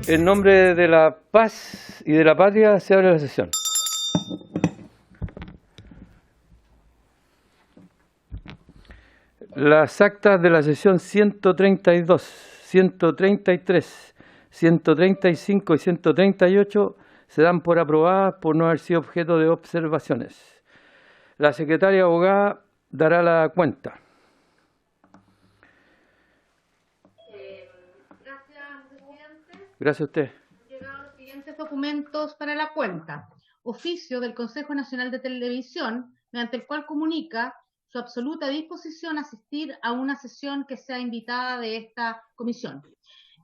En nombre de la paz y de la patria se abre la sesión. Las actas de la sesión 132, 133, 135 y 138 se dan por aprobadas por no haber sido objeto de observaciones. La secretaria abogada dará la cuenta. Gracias, presidente. Gracias a usted. Han llegado los siguientes documentos para la cuenta. Oficio del Consejo Nacional de Televisión, mediante el cual comunica su absoluta disposición a asistir a una sesión que sea invitada de esta comisión.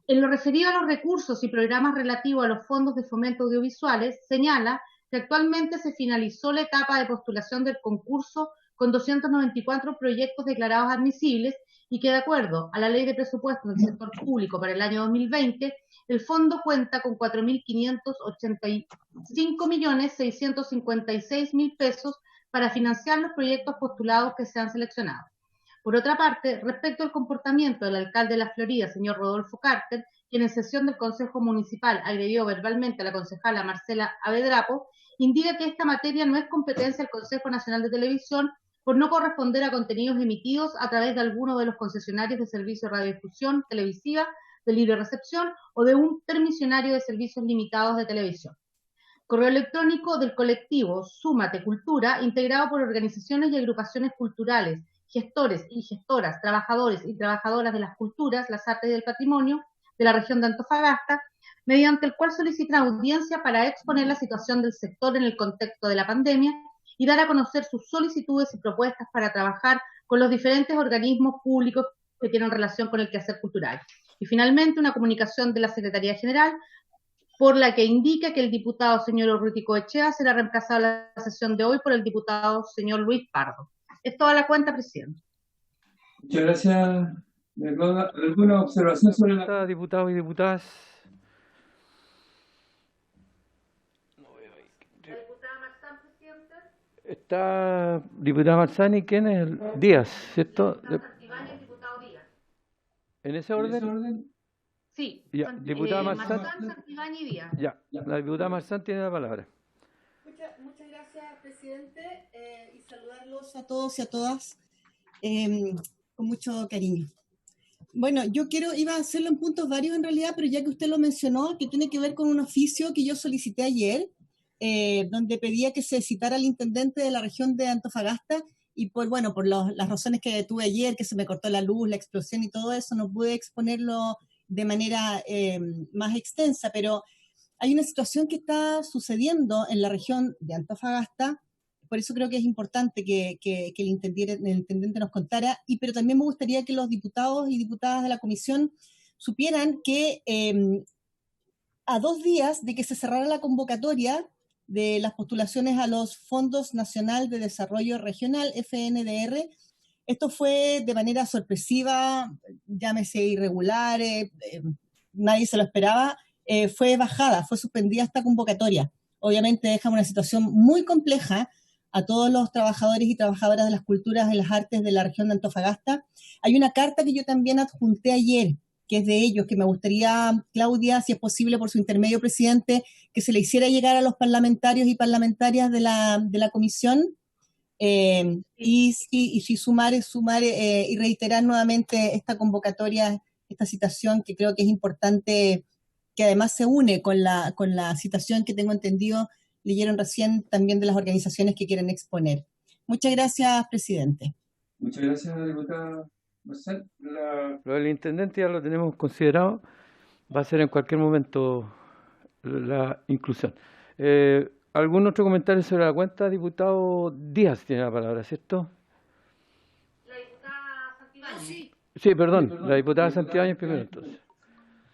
En lo referido a los recursos y programas relativos a los fondos de fomento audiovisuales, señala que actualmente se finalizó la etapa de postulación del concurso con 294 proyectos declarados admisibles y que, de acuerdo a la Ley de Presupuestos del Sector Público para el año 2020, el fondo cuenta con 4.585.656.000 pesos para financiar los proyectos postulados que se han seleccionado. Por otra parte, respecto al comportamiento del alcalde de La Florida, señor Rodolfo Carter, quien en sesión del Consejo Municipal agredió verbalmente a la concejala Marcela Avedrapo, indica que esta materia no es competencia del Consejo Nacional de Televisión por no corresponder a contenidos emitidos a través de alguno de los concesionarios de servicio de radiodifusión televisiva de libre recepción o de un permisionario de servicios limitados de televisión. Correo electrónico del colectivo Súmate Cultura, integrado por organizaciones y agrupaciones culturales, gestores y gestoras, trabajadores y trabajadoras de las culturas, las artes y del patrimonio de la región de Antofagasta, mediante el cual solicitan audiencia para exponer la situación del sector en el contexto de la pandemia y dar a conocer sus solicitudes y propuestas para trabajar con los diferentes organismos públicos que tienen relación con el quehacer cultural. Y finalmente, una comunicación de la Secretaría General por la que indica que el diputado señor Urrutico Echea será reemplazado en la sesión de hoy por el diputado señor Luis Pardo. Es toda la cuenta, presidente. Muchas gracias. ¿Alguna observación sobre la... Diputados y diputadas? La diputada Marzán, presidente. Está diputada Marzani, ¿quién es? Díaz, ¿cierto? El diputado Santibáñez y el diputado Díaz. ¿En ese orden? Sí, ya, diputada Marzán, Santibáñez y Díaz. Ya, la diputada Marzán tiene la palabra. Muchas gracias, presidente, y saludarlos a todos y a todas con mucho cariño. Bueno, iba a hacerlo en puntos varios en realidad, pero ya que usted lo mencionó, que tiene que ver con un oficio que yo solicité ayer, donde pedía que se citara al intendente de la región de Antofagasta, y por las razones que tuve ayer, que se me cortó la luz, la explosión y todo eso, no pude exponerlo de manera más extensa, pero hay una situación que está sucediendo en la región de Antofagasta, por eso creo que es importante que el intendente nos contara, pero también me gustaría que los diputados y diputadas de la comisión supieran que a 2 días de que se cerrara la convocatoria de las postulaciones a los Fondos Nacional de Desarrollo Regional, FNDR, esto fue de manera sorpresiva, llámese irregular, nadie se lo esperaba, fue suspendida esta convocatoria. Obviamente deja una situación muy compleja a todos los trabajadores y trabajadoras de las culturas y las artes de la región de Antofagasta. Hay una carta que yo también adjunté ayer, que es de ellos, que me gustaría, Claudia, si es posible por su intermedio, presidente, que se le hiciera llegar a los parlamentarios y parlamentarias de la comisión, y sumar y reiterar nuevamente esta convocatoria, esta citación que creo que es importante, que además se une con la citación que tengo entendido leyeron recién también de las organizaciones que quieren exponer. Muchas gracias, presidente. Muchas gracias, diputada Marcel. Lo del intendente ya lo tenemos considerado, va a ser en cualquier momento la inclusión. ¿Algún otro comentario sobre la cuenta? Diputado Díaz tiene la palabra, ¿cierto? La diputada Santibáñez. Sí, perdón, la diputada Santibáñez primero entonces.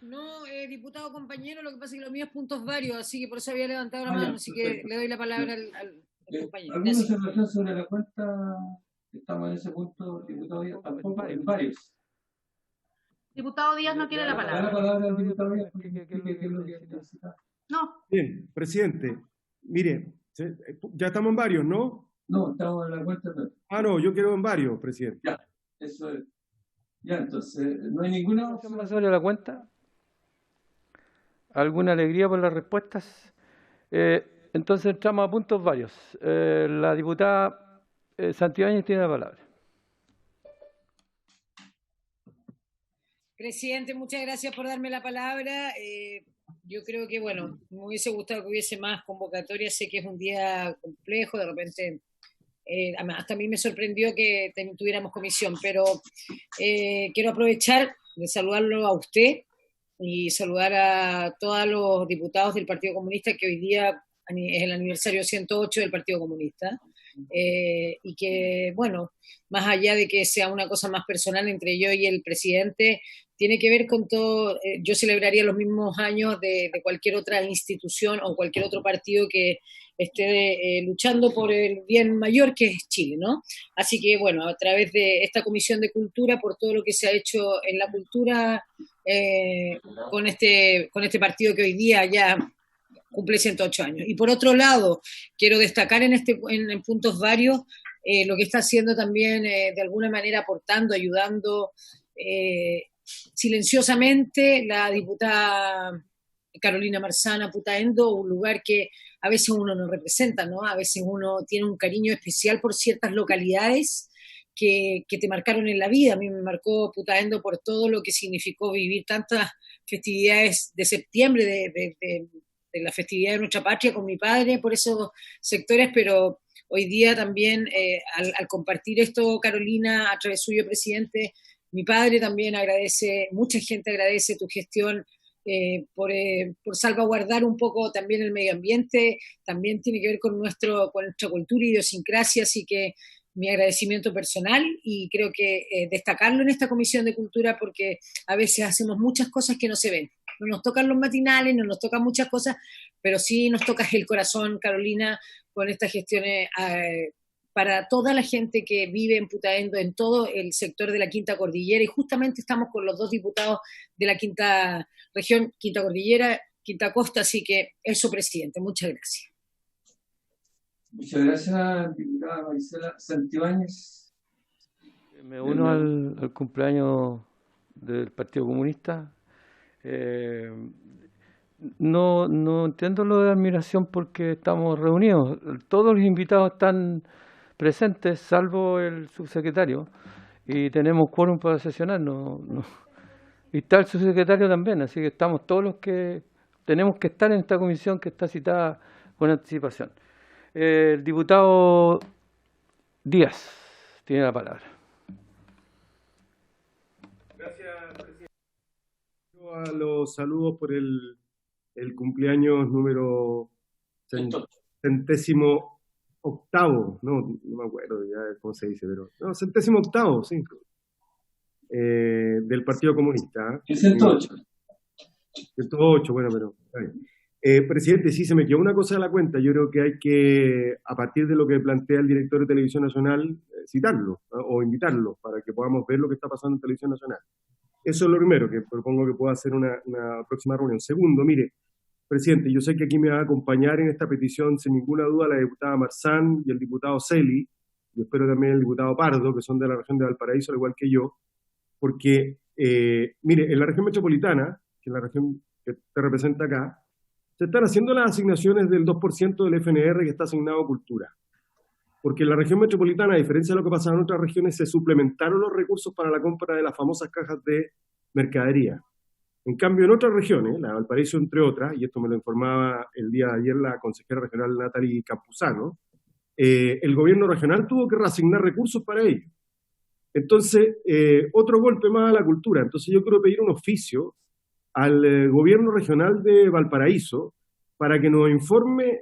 No, diputado compañero, lo que pasa es que lo mío es puntos varios, así que por eso había levantado la mano, así que le doy la palabra al compañero. ¿Alguna observación sobre la cuenta? Estamos en ese punto, diputado Díaz, tampoco, en varios. Diputado Díaz no quiere la palabra. La palabra al diputado Díaz, ¿qué es lo que necesita? No. Bien, presidente, mire, ya estamos en varios, ¿no? No, estamos en la cuenta. No, yo quiero en varios, presidente. Ya, eso es. Ya, entonces, ¿no hay ninguna observación sobre la cuenta? alguna alegría por las respuestas. Entonces entramos a puntos varios. La diputada Santibáñez tiene la palabra. Presidente, muchas gracias por darme la palabra. Yo creo que, bueno, me hubiese gustado que hubiese más convocatorias. Sé que es un día complejo, de repente, hasta a mí me sorprendió que tuviéramos comisión, pero quiero aprovechar de saludarlo a usted y saludar a todos los diputados del Partido Comunista, que hoy día es el aniversario 108 del Partido Comunista. Y que, bueno, más allá de que sea una cosa más personal entre yo y el presidente, tiene que ver con todo. Yo celebraría los mismos años de cualquier otra institución o cualquier otro partido que esté luchando por el bien mayor que es Chile, ¿no? Así que, bueno, a través de esta Comisión de Cultura, por todo lo que se ha hecho en la cultura con este partido que hoy día ya cumple 108 años. Y por otro lado, quiero destacar en puntos varios lo que está haciendo también de alguna manera aportando, ayudando silenciosamente la diputada Carolina Marzana Putaendo, un lugar que a veces uno no representa, ¿no? A veces uno tiene un cariño especial por ciertas localidades que te marcaron en la vida. A mí me marcó Putaendo por todo lo que significó vivir tantas festividades de septiembre, de la festividad de nuestra patria con mi padre por esos sectores, pero hoy día también al compartir esto, Carolina, a través suyo, presidente, mi padre también agradece, mucha gente agradece tu gestión por salvaguardar un poco también el medio ambiente, también tiene que ver con nuestra cultura y idiosincrasia, así que mi agradecimiento personal y creo que destacarlo en esta Comisión de Cultura porque a veces hacemos muchas cosas que no se ven. No nos tocan los matinales, no nos tocan muchas cosas, pero sí nos tocas el corazón, Carolina, con estas gestiones para toda la gente que vive en Putaendo, en todo el sector de la Quinta Cordillera, y justamente estamos con los dos diputados de la Quinta Región, Quinta Cordillera, Quinta Costa, así que eso, presidente, muchas gracias. Muchas gracias, diputada Marisela Santibáñez. Me uno al cumpleaños del Partido Comunista. No entiendo lo de admiración porque estamos reunidos. Todos los invitados están presentes, salvo el subsecretario, y tenemos quórum para sesionar. Y está el subsecretario también, así que estamos todos los que tenemos que estar en esta comisión que está citada con anticipación. El diputado Díaz tiene la palabra. A los saludos por el cumpleaños número 108º, no me acuerdo ya cómo se dice, pero no, 108º, sí, del Partido Comunista. 108. 108, bueno, pero está bien. Presidente, sí, se me quedó una cosa de la cuenta. Yo creo que hay que, a partir de lo que plantea el director de Televisión Nacional, citarlo, ¿no? O invitarlo para que podamos ver lo que está pasando en Televisión Nacional. Eso es lo primero que propongo que pueda hacer una próxima reunión. Segundo, mire, presidente, yo sé que aquí me va a acompañar en esta petición sin ninguna duda la diputada Marzán y el diputado Celi, y espero también el diputado Pardo, que son de la región de Valparaíso, al igual que yo, porque, mire, en la región metropolitana, que es la región que te representa acá, se están haciendo las asignaciones del 2% del FNR que está asignado a cultura. Porque en la región metropolitana, a diferencia de lo que pasaba en otras regiones, se suplementaron los recursos para la compra de las famosas cajas de mercadería. En cambio, en otras regiones, la de Valparaíso entre otras, y esto me lo informaba el día de ayer la consejera regional Natalie Campuzano, el gobierno regional tuvo que reasignar recursos para ello. Entonces, otro golpe más a la cultura. Entonces yo quiero pedir un oficio al gobierno regional de Valparaíso para que nos informe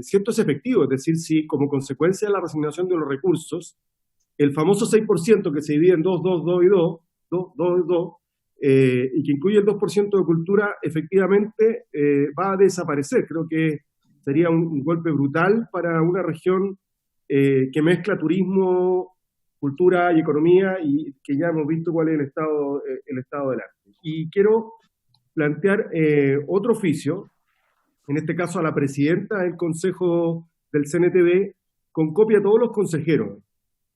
ciertos efectivos, es decir, si como consecuencia de la reasignación de los recursos, el famoso 6% que se divide en 2, 2, 2 y 2, 2, 2, 2, y que incluye el 2% de cultura, efectivamente va a desaparecer. Creo que sería un golpe brutal para una región que mezcla turismo, cultura y economía, y que ya hemos visto cuál es el estado del arte. Y quiero plantear otro oficio, en este caso a la presidenta del Consejo del CNTV, con copia a todos los consejeros.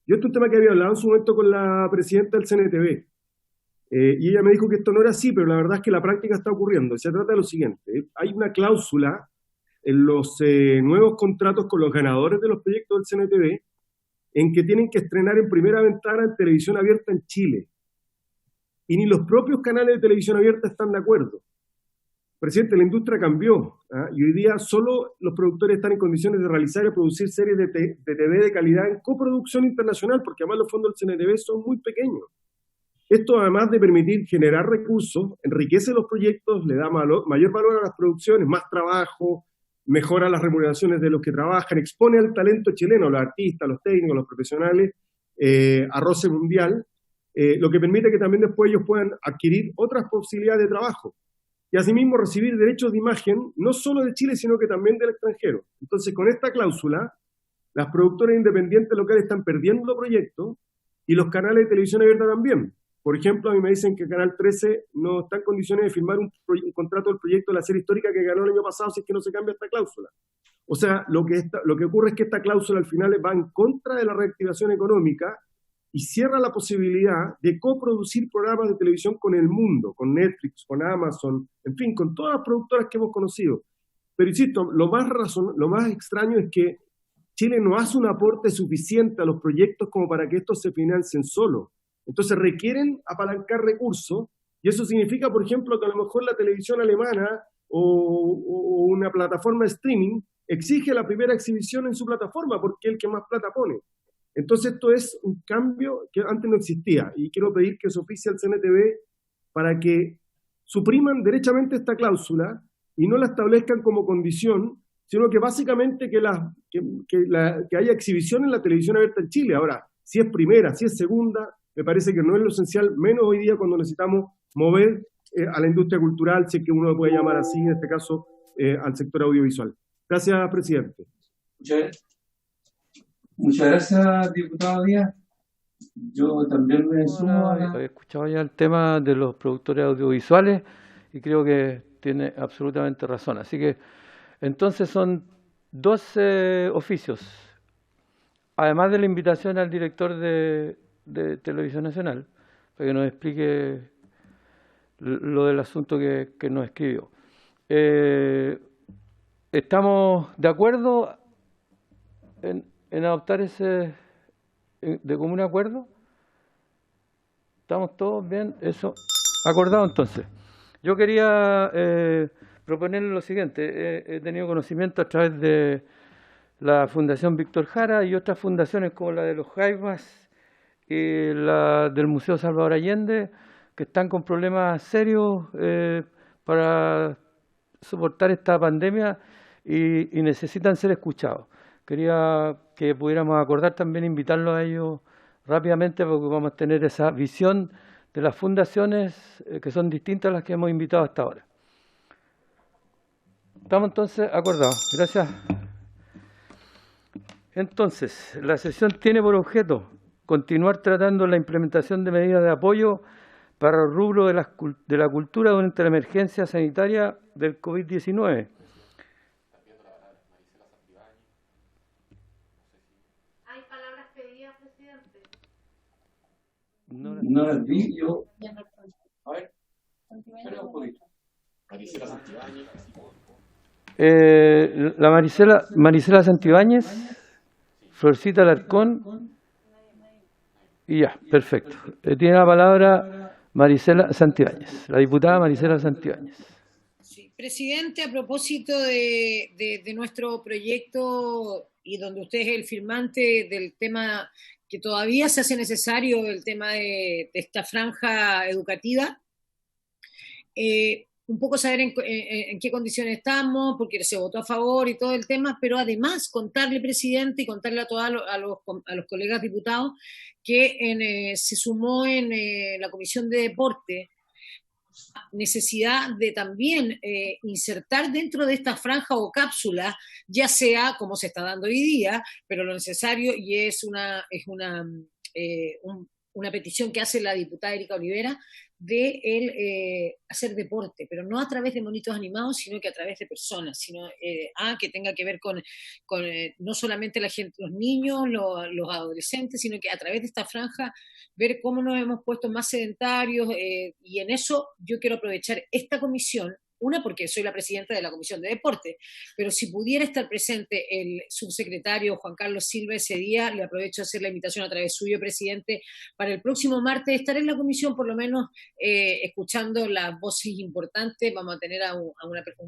Yo este es un tema que había hablado en su momento con la presidenta del CNTV. Y ella me dijo que esto no era así, pero la verdad es que la práctica está ocurriendo. Se trata de lo siguiente: hay una cláusula en los nuevos contratos con los ganadores de los proyectos del CNTV en que tienen que estrenar en primera ventana en televisión abierta en Chile. Y ni los propios canales de televisión abierta están de acuerdo. Presidente, la industria cambió, y hoy día solo los productores están en condiciones de realizar y producir series de TV de calidad en coproducción internacional, porque además los fondos del CNTV son muy pequeños. Esto, además de permitir generar recursos, enriquece los proyectos, le da mayor valor a las producciones, más trabajo, mejora las remuneraciones de los que trabajan, expone al talento chileno, los artistas, los técnicos, los profesionales, a roce mundial, lo que permite que también después ellos puedan adquirir otras posibilidades de trabajo. Y asimismo recibir derechos de imagen, no solo de Chile, sino que también del extranjero. Entonces, con esta cláusula, las productoras independientes locales están perdiendo proyectos y los canales de televisión abierta también. Por ejemplo, a mí me dicen que Canal 13 no está en condiciones de firmar un contrato del proyecto de la serie histórica que ganó el año pasado si es que no se cambia esta cláusula. O sea, lo que ocurre es que esta cláusula al final va en contra de la reactivación económica y cierra la posibilidad de coproducir programas de televisión con el mundo, con Netflix, con Amazon, en fin, con todas las productoras que hemos conocido. Pero insisto, lo más extraño es que Chile no hace un aporte suficiente a los proyectos como para que estos se financien solos. Entonces requieren apalancar recursos, y eso significa, por ejemplo, que a lo mejor la televisión alemana o una plataforma de streaming exige la primera exhibición en su plataforma porque es el que más plata pone. Entonces esto es un cambio que antes no existía, y quiero pedir que se oficie al CNTV para que supriman derechamente esta cláusula y no la establezcan como condición, sino que básicamente que haya exhibición en la televisión abierta en Chile. Ahora, si es primera, si es segunda, me parece que no es lo esencial, menos hoy día cuando necesitamos mover a la industria cultural, si es que uno lo puede llamar así, en este caso al sector audiovisual. Gracias, presidente. Muchas gracias, diputado Díaz. Yo también me sumo He escuchado ya el tema de los productores audiovisuales y creo que tiene absolutamente razón. Así que entonces son 12 oficios, además de la invitación al director de Televisión Nacional, para que nos explique lo del asunto que nos escribió. ¿Estamos de acuerdo en adoptar ese de común acuerdo? ¿Estamos todos bien? Eso, acordado entonces. Yo quería proponerle lo siguiente. He tenido conocimiento a través de la Fundación Víctor Jara y otras fundaciones como la de los Jaivas y la del Museo Salvador Allende, que están con problemas serios para soportar esta pandemia y necesitan ser escuchados. Quería que pudiéramos acordar también invitarlos a ellos rápidamente, porque vamos a tener esa visión de las fundaciones que son distintas a las que hemos invitado hasta ahora. ¿Estamos entonces acordados? Gracias. Entonces, la sesión tiene por objeto continuar tratando la implementación de medidas de apoyo para el rubro de la cultura durante la emergencia sanitaria del COVID-19. Hay palabras pedidas, presidente. no las vi, yo. A ver, espera un poquito. Marisela Santibáñez. La Marisela Santibáñez, Florcita Alarcón, y ya, perfecto. Tiene la palabra Marisela Santibáñez, la diputada Marisela Santibáñez. Sí, presidente, a propósito de nuestro proyecto y donde usted es el firmante del tema que todavía se hace necesario, el tema de esta franja educativa, un poco saber en qué condiciones estamos, porque se votó a favor y todo el tema, pero además contarle, presidente, y contarle a los colegas diputados que se sumó en la Comisión de Deporte necesidad de también insertar dentro de esta franja o cápsula, ya sea como se está dando hoy día, pero lo necesario, y es una petición que hace la diputada Erika Olivera, de hacer deporte, pero no a través de monitos animados, sino que a través de personas, sino que tenga que ver con no solamente la gente, los niños, los adolescentes, sino que a través de esta franja ver cómo nos hemos puesto más sedentarios, y en eso yo quiero aprovechar esta comisión. Una, porque soy la presidenta de la Comisión de Deporte, pero si pudiera estar presente el subsecretario Juan Carlos Silva ese día, le aprovecho a hacer la invitación a través suyo, presidente, para el próximo martes estar en la comisión, por lo menos escuchando las voces importantes. Vamos a tener a un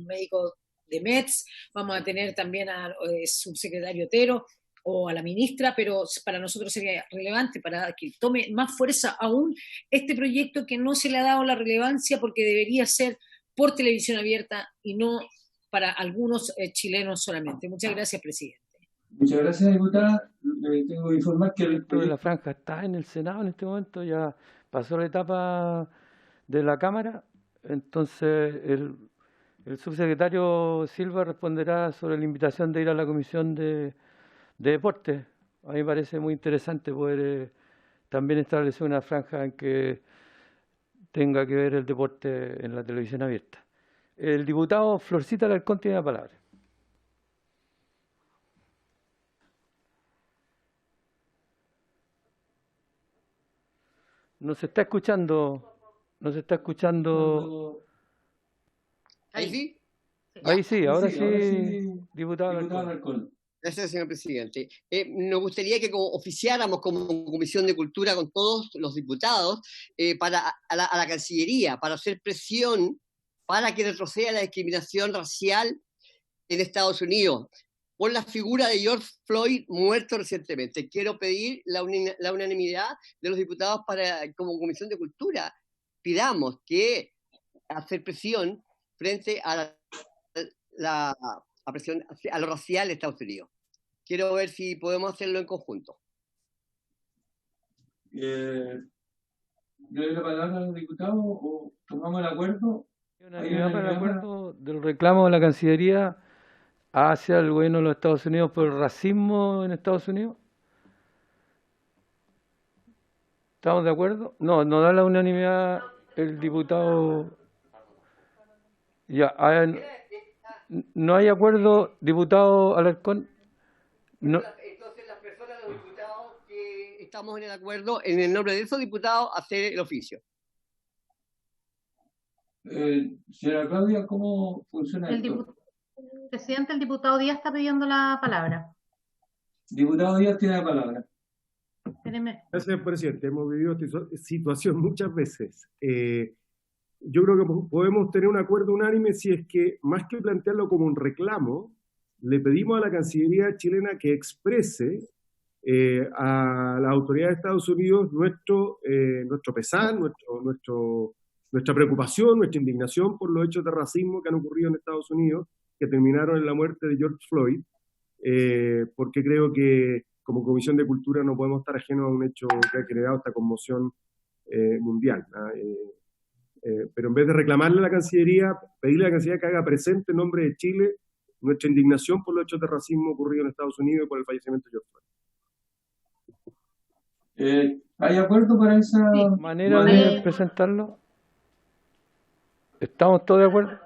médico de MEDS, vamos a tener también al subsecretario Otero, o a la ministra, pero para nosotros sería relevante para que tome más fuerza aún este proyecto que no se le ha dado la relevancia porque debería ser por televisión abierta y no para algunos chilenos solamente. Muchas gracias, presidente. Muchas gracias, diputada. Tengo que informar que el de la franja está en el Senado en este momento, ya pasó la etapa de la Cámara, entonces el subsecretario Silva responderá sobre la invitación de ir a la Comisión de Deporte. A mí me parece muy interesante poder también establecer una franja en que tenga que ver el deporte en la televisión abierta. El diputado Florcita Alarcón tiene la palabra. Nos está escuchando. ¿Ahí sí? Ahí sí, ahora sí, diputado diputado Alarcón. Gracias, señor presidente. Nos gustaría que oficiáramos como Comisión de Cultura con todos los diputados a la Cancillería para hacer presión para que retroceda la discriminación racial en Estados Unidos por la figura de George Floyd muerto recientemente. Quiero pedir la unanimidad de los diputados como Comisión de Cultura. Pidamos que hacer presión frente a presión a lo racial de Estados Unidos. Quiero ver si podemos hacerlo en conjunto. ¿Le doy la palabra a los diputados o tomamos el acuerdo? ¿Hay el acuerdo del reclamo de la Cancillería hacia el gobierno de los Estados Unidos por el racismo en Estados Unidos? ¿Estamos de acuerdo? No da la unanimidad el diputado. Ya, no hay acuerdo, diputado Alarcón. No. Entonces las personas, los diputados que estamos en el acuerdo, en el nombre de esos diputados, hacer el oficio. Señora Claudia, ¿cómo funciona esto? Presidente, el diputado Díaz está pidiendo la palabra. Diputado Díaz tiene la palabra. Espéreme. Gracias, presidente. Hemos vivido esta situación muchas veces. Yo creo que podemos tener un acuerdo unánime si es que, más que plantearlo como un reclamo, le pedimos a la Cancillería chilena que exprese a las autoridades de Estados Unidos nuestro pesar, nuestra preocupación, nuestra indignación por los hechos de racismo que han ocurrido en Estados Unidos, que terminaron en la muerte de George Floyd, porque creo que como Comisión de Cultura no podemos estar ajenos a un hecho que ha creado esta conmoción mundial, ¿no? Pero en vez de reclamarle a la Cancillería, pedirle a la Cancillería que haga presente en nombre de Chile nuestra indignación por los hechos de racismo ocurridos en Estados Unidos y por el fallecimiento de George Floyd. ¿Hay acuerdo para esa manera de presentarlo? ¿Estamos todos de acuerdo?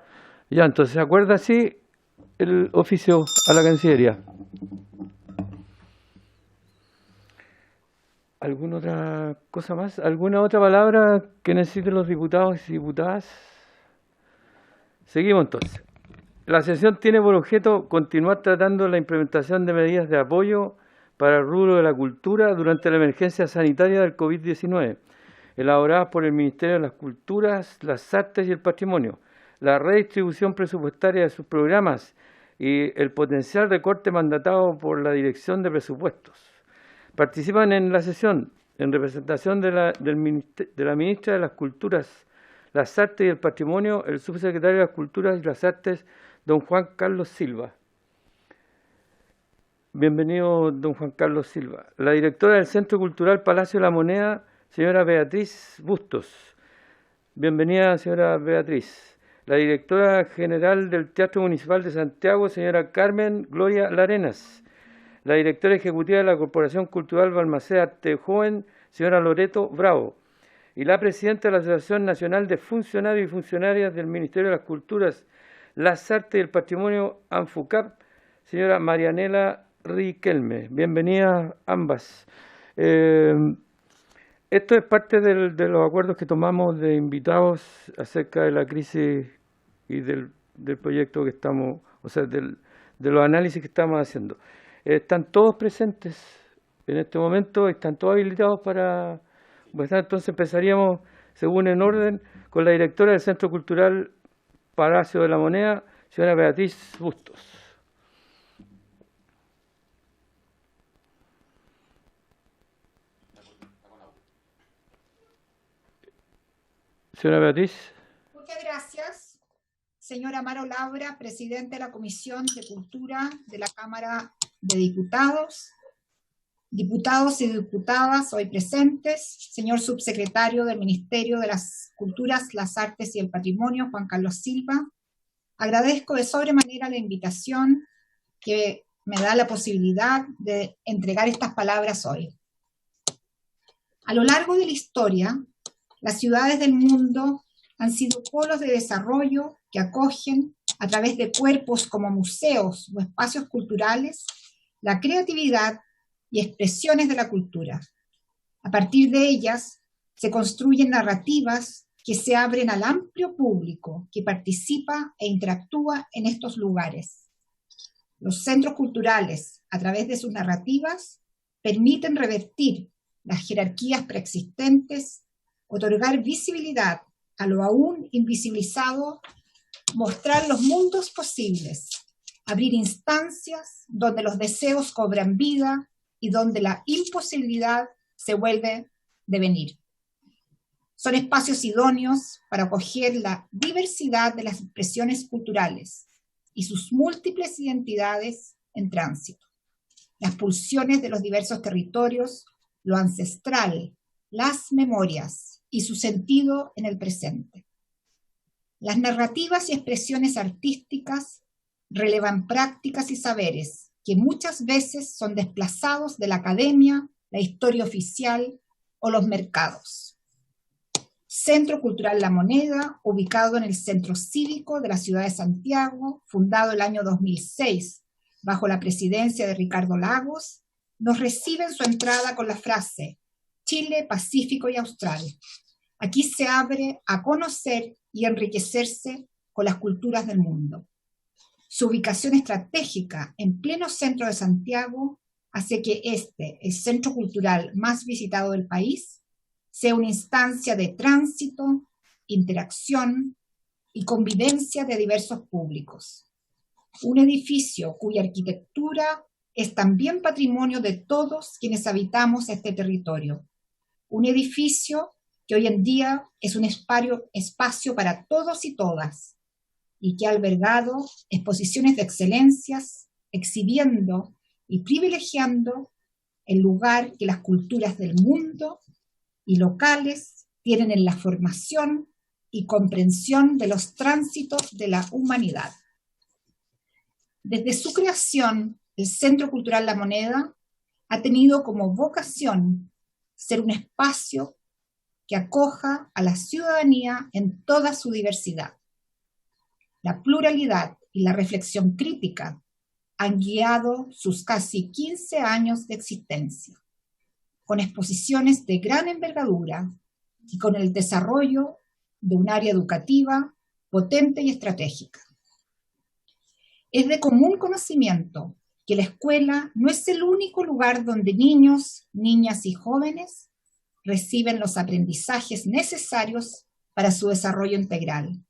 Ya, entonces se acuerda así el oficio a la Cancillería. ¿Alguna otra cosa más? ¿Alguna otra palabra que necesiten los diputados y diputadas? Seguimos entonces. La sesión tiene por objeto continuar tratando la implementación de medidas de apoyo para el rubro de la cultura durante la emergencia sanitaria del COVID-19, elaboradas por el Ministerio de las Culturas, las Artes y el Patrimonio, la redistribución presupuestaria de sus programas y el potencial recorte mandatado por la Dirección de Presupuestos. Participan en la sesión, en representación de la Ministra de las Culturas, las Artes y el Patrimonio, el Subsecretario de las Culturas y las Artes, don Juan Carlos Silva. Bienvenido, don Juan Carlos Silva. La directora del Centro Cultural Palacio de la Moneda, señora Beatriz Bustos. Bienvenida, señora Beatriz. La directora general del Teatro Municipal de Santiago, señora Carmen Gloria Larenas. La directora ejecutiva de la Corporación Cultural Balmaceda Arte Joven, señora Loreto Bravo. y la presidenta de la Asociación Nacional de Funcionarios y Funcionarias del Ministerio de las Culturas, las Artes y el Patrimonio, ANFUCAP, señora Marianela Riquelme. Bienvenidas ambas. Esto es parte de los acuerdos que tomamos de invitados acerca de la crisis y del proyecto que estamos, o sea, de los análisis que estamos haciendo. Están todos presentes en este momento, están todos habilitados para... Entonces empezaríamos, según en orden, con la directora del Centro Cultural Palacio de la Moneda, señora Beatriz Bustos. Señora Beatriz. Muchas gracias. Señora Amaro Labra, presidente de la Comisión de Cultura de la Cámara de Diputados. Diputados y diputadas hoy presentes, señor subsecretario del Ministerio de las Culturas, las Artes y el Patrimonio, Juan Carlos Silva, agradezco de sobremanera la invitación que me da la posibilidad de entregar estas palabras hoy. A lo largo de la historia, las ciudades del mundo han sido polos de desarrollo que acogen, a través de cuerpos como museos o espacios culturales, la creatividad y expresiones de la cultura. A partir de ellas se construyen narrativas que se abren al amplio público que participa e interactúa en estos lugares. Los centros culturales, a través de sus narrativas, permiten revertir las jerarquías preexistentes, otorgar visibilidad a lo aún invisibilizado, mostrar los mundos posibles, abrir instancias donde los deseos cobran vida y donde la imposibilidad se vuelve devenir. Son espacios idóneos para acoger la diversidad de las expresiones culturales y sus múltiples identidades en tránsito. Las pulsiones de los diversos territorios, lo ancestral, las memorias y su sentido en el presente. Las narrativas y expresiones artísticas relevan prácticas y saberes que muchas veces son desplazados de la academia, la historia oficial o los mercados. Centro Cultural La Moneda, ubicado en el Centro Cívico de la ciudad de Santiago, fundado el año 2006, bajo la presidencia de Ricardo Lagos, nos recibe en su entrada con la frase Chile, Pacífico y Austral. Aquí se abre a conocer y enriquecerse con las culturas del mundo. Su ubicación estratégica en pleno centro de Santiago hace que el centro cultural más visitado del país, sea una instancia de tránsito, interacción y convivencia de diversos públicos. Un edificio cuya arquitectura es también patrimonio de todos quienes habitamos este territorio. Un edificio que hoy en día es un espacio para todos y todas, y que ha albergado exposiciones de excelencias, exhibiendo y privilegiando el lugar que las culturas del mundo y locales tienen en la formación y comprensión de los tránsitos de la humanidad. Desde su creación, el Centro Cultural La Moneda ha tenido como vocación ser un espacio que acoja a la ciudadanía en toda su diversidad. La pluralidad y la reflexión crítica han guiado sus casi 15 años de existencia, con exposiciones de gran envergadura y con el desarrollo de un área educativa potente y estratégica. Es de común conocimiento que la escuela no es el único lugar donde niños, niñas y jóvenes reciben los aprendizajes necesarios para su desarrollo integral.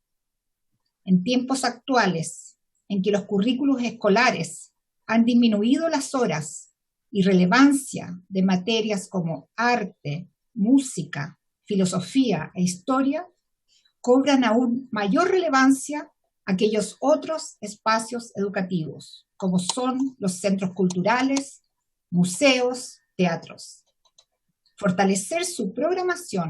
En tiempos actuales, en que los currículos escolares han disminuido las horas y relevancia de materias como arte, música, filosofía e historia, cobran aún mayor relevancia aquellos otros espacios educativos, como son los centros culturales, museos, teatros. Fortalecer su programación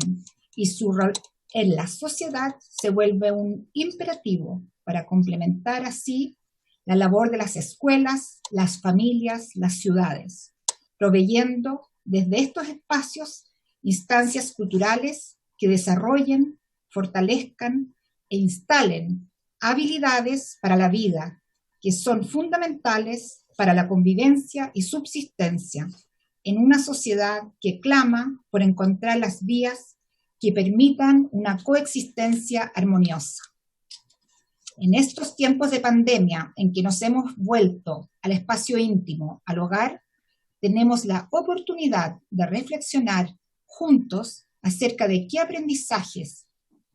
y su rol en la sociedad se vuelve un imperativo para complementar así la labor de las escuelas, las familias, las ciudades, proveyendo desde estos espacios instancias culturales que desarrollen, fortalezcan e instalen habilidades para la vida que son fundamentales para la convivencia y subsistencia en una sociedad que clama por encontrar las vías que permitan una coexistencia armoniosa. En estos tiempos de pandemia en que nos hemos vuelto al espacio íntimo, al hogar, tenemos la oportunidad de reflexionar juntos acerca de qué aprendizajes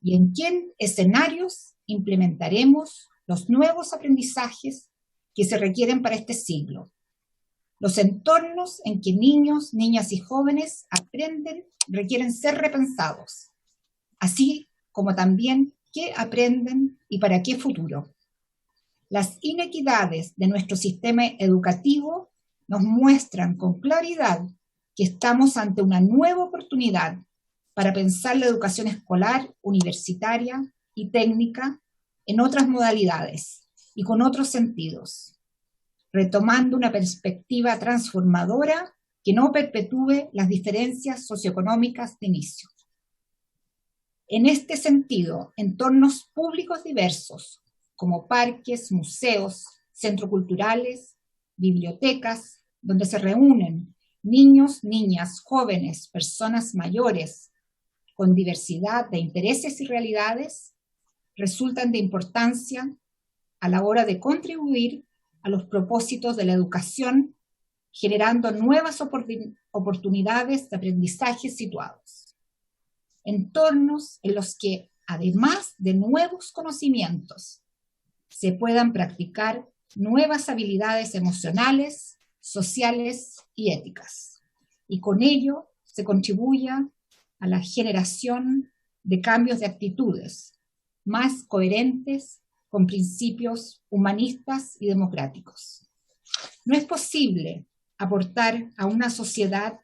y en qué escenarios implementaremos los nuevos aprendizajes que se requieren para este siglo. Los entornos en que niños, niñas y jóvenes aprenden requieren ser repensados, así como también qué aprenden y para qué futuro. Las inequidades de nuestro sistema educativo nos muestran con claridad que estamos ante una nueva oportunidad para pensar la educación escolar, universitaria y técnica en otras modalidades y con otros sentidos, retomando una perspectiva transformadora que no perpetúe las diferencias socioeconómicas de inicio. En este sentido, entornos públicos diversos, como parques, museos, centros culturales, bibliotecas, donde se reúnen niños, niñas, jóvenes, personas mayores, con diversidad de intereses y realidades, resultan de importancia a la hora de contribuir a los propósitos de la educación, generando nuevas oportunidades de aprendizaje situados. Entornos en los que, además de nuevos conocimientos, se puedan practicar nuevas habilidades emocionales, sociales y éticas, y con ello se contribuya a la generación de cambios de actitudes más coherentes con principios humanistas y democráticos. No es posible aportar a una sociedad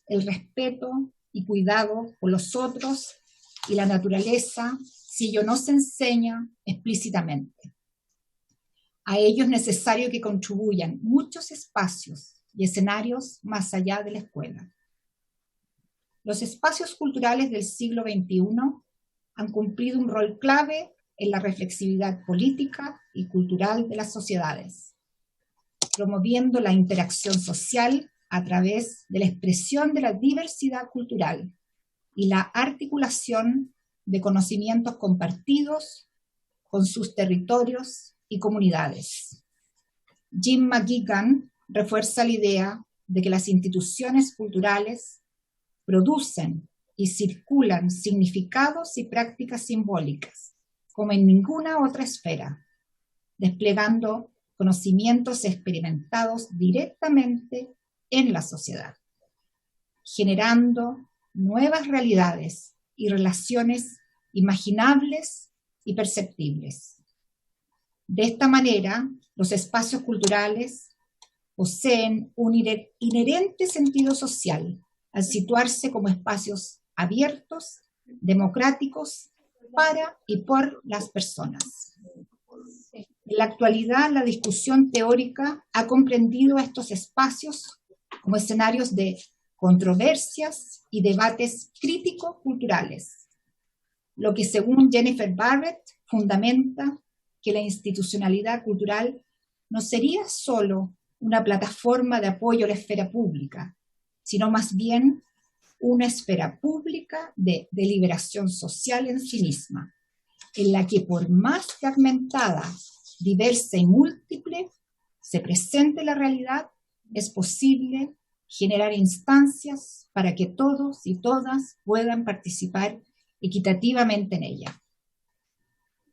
el respeto y cuidado por los otros y la naturaleza si ello no se enseña explícitamente. A ello es necesario que contribuyan muchos espacios y escenarios más allá de la escuela. Los espacios culturales del siglo XXI han cumplido un rol clave en la reflexividad política y cultural de las sociedades, promoviendo la interacción social a través de la expresión de la diversidad cultural y la articulación de conocimientos compartidos con sus territorios y comunidades. Jim McGuigan refuerza la idea de que las instituciones culturales producen y circulan significados y prácticas simbólicas, como en ninguna otra esfera, desplegando conocimientos experimentados directamente en la sociedad, generando nuevas realidades y relaciones imaginables y perceptibles. De esta manera, los espacios culturales poseen un inherente sentido social al situarse como espacios abiertos, democráticos, para y por las personas. En la actualidad, la discusión teórica ha comprendido estos espacios como escenarios de controversias y debates crítico-culturales, lo que según Jennifer Barrett fundamenta que la institucionalidad cultural no sería solo una plataforma de apoyo a la esfera pública, sino más bien una esfera pública de deliberación social en sí misma, en la que por más fragmentada, diversa y múltiple se presente la realidad, es posible generar instancias para que todos y todas puedan participar equitativamente en ella.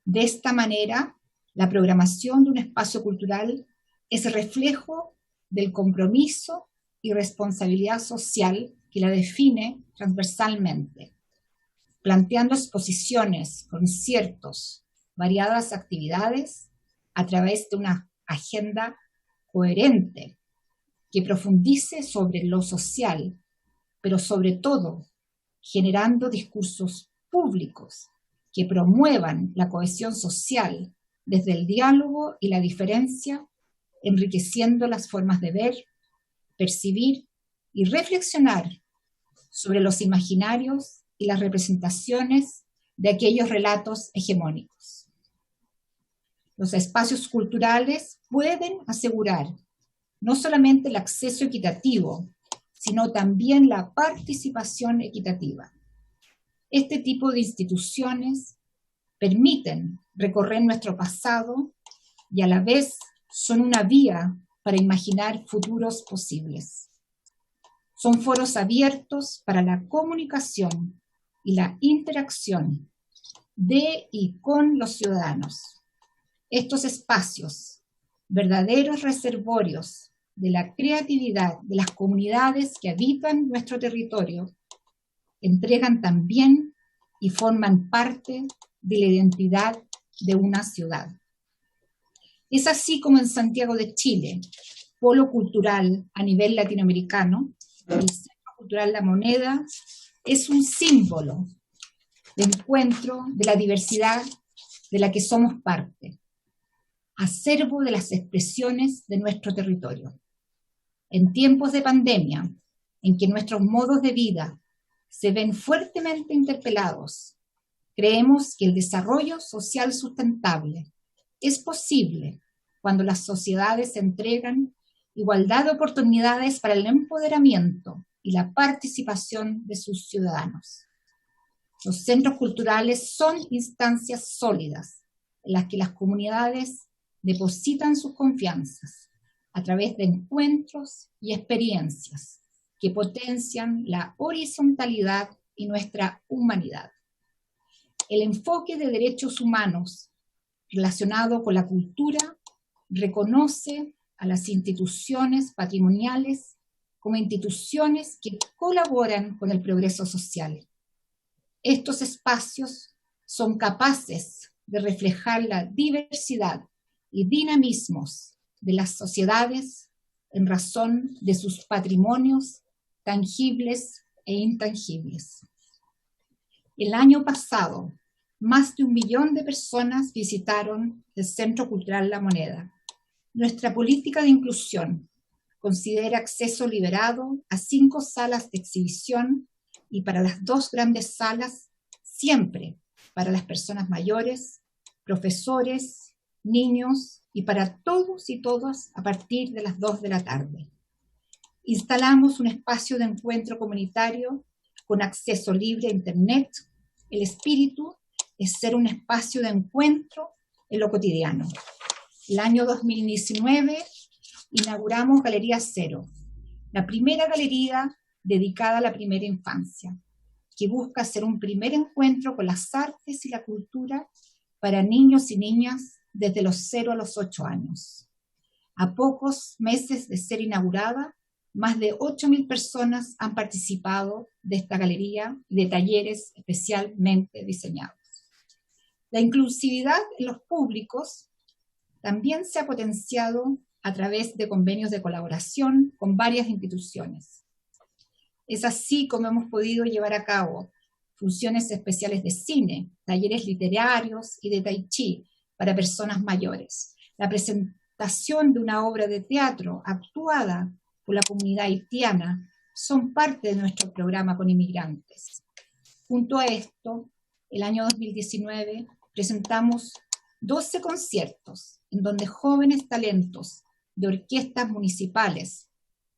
De esta manera, la programación de un espacio cultural es reflejo del compromiso y responsabilidad social que la define transversalmente, planteando exposiciones, conciertos, variadas actividades a través de una agenda coherente que profundice sobre lo social, pero sobre todo generando discursos públicos que promuevan la cohesión social desde el diálogo y la diferencia, enriqueciendo las formas de ver, percibir y reflexionar sobre los imaginarios y las representaciones de aquellos relatos hegemónicos. Los espacios culturales pueden asegurar no solamente el acceso equitativo, sino también la participación equitativa. Este tipo de instituciones permiten recorrer nuestro pasado y a la vez son una vía para imaginar futuros posibles. Son foros abiertos para la comunicación y la interacción de y con los ciudadanos. Estos espacios, verdaderos reservorios de la creatividad de las comunidades que habitan nuestro territorio, entregan también y forman parte de la identidad de una ciudad. Es así como en Santiago de Chile, polo cultural a nivel latinoamericano, el Centro Cultural La Moneda es un símbolo de encuentro de la diversidad de la que somos parte, acervo de las expresiones de nuestro territorio. En tiempos de pandemia, en que nuestros modos de vida se ven fuertemente interpelados, creemos que el desarrollo social sustentable es posible cuando las sociedades entregan igualdad de oportunidades para el empoderamiento y la participación de sus ciudadanos. Los centros culturales son instancias sólidas en las que las comunidades depositan sus confianzas a través de encuentros y experiencias que potencian la horizontalidad y nuestra humanidad. El enfoque de derechos humanos relacionado con la cultura reconoce a las instituciones patrimoniales como instituciones que colaboran con el progreso social. Estos espacios son capaces de reflejar la diversidad y dinamismos de las sociedades en razón de sus patrimonios tangibles e intangibles. El año pasado, más de 1 millón de personas visitaron el Centro Cultural La Moneda. Nuestra política de inclusión considera acceso liberado a 5 salas de exhibición y para las 2 grandes salas, siempre para las personas mayores, profesores, niños y para todos y todas a partir de las 2 de la tarde. Instalamos un espacio de encuentro comunitario con acceso libre a Internet. El espíritu es ser un espacio de encuentro en lo cotidiano. El año 2019 inauguramos Galería Cero, la primera galería dedicada a la primera infancia, que busca ser un primer encuentro con las artes y la cultura para niños y niñas desde los 0 a los 8 años. A pocos meses de ser inaugurada, más de 8.000 personas han participado de esta galería y de talleres especialmente diseñados. La inclusividad en los públicos también se ha potenciado a través de convenios de colaboración con varias instituciones. Es así como hemos podido llevar a cabo funciones especiales de cine, talleres literarios y de tai chi para personas mayores, la presentación de una obra de teatro actuada por la comunidad haitiana son parte de nuestro programa con inmigrantes. Junto a esto, el año 2019 presentamos 12 conciertos en donde jóvenes talentos de orquestas municipales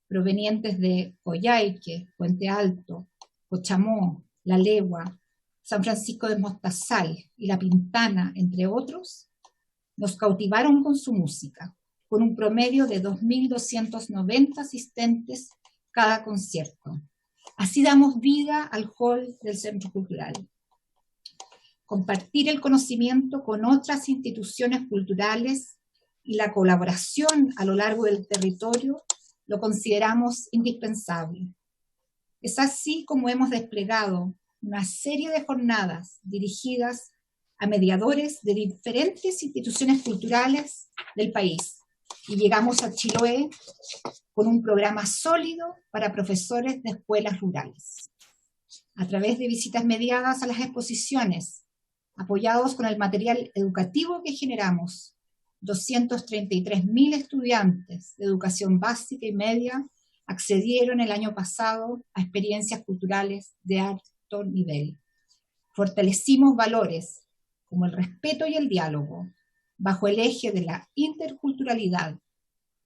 provenientes de Coyhaique, Puente Alto, Cochamó, La Legua, San Francisco de Mostazal y La Pintana, entre otros, nos cautivaron con su música, con un promedio de 2.290 asistentes cada concierto. Así damos vida al hall del Centro Cultural. Compartir el conocimiento con otras instituciones culturales y la colaboración a lo largo del territorio lo consideramos indispensable. Es así como hemos desplegado una serie de jornadas dirigidas a mediadores de diferentes instituciones culturales del país. Y llegamos a Chiloé con un programa sólido para profesores de escuelas rurales. A través de visitas mediadas a las exposiciones, apoyados con el material educativo que generamos, 233.000 estudiantes de educación básica y media accedieron el año pasado a experiencias culturales de arte alto nivel. Fortalecimos valores como el respeto y el diálogo, bajo el eje de la interculturalidad,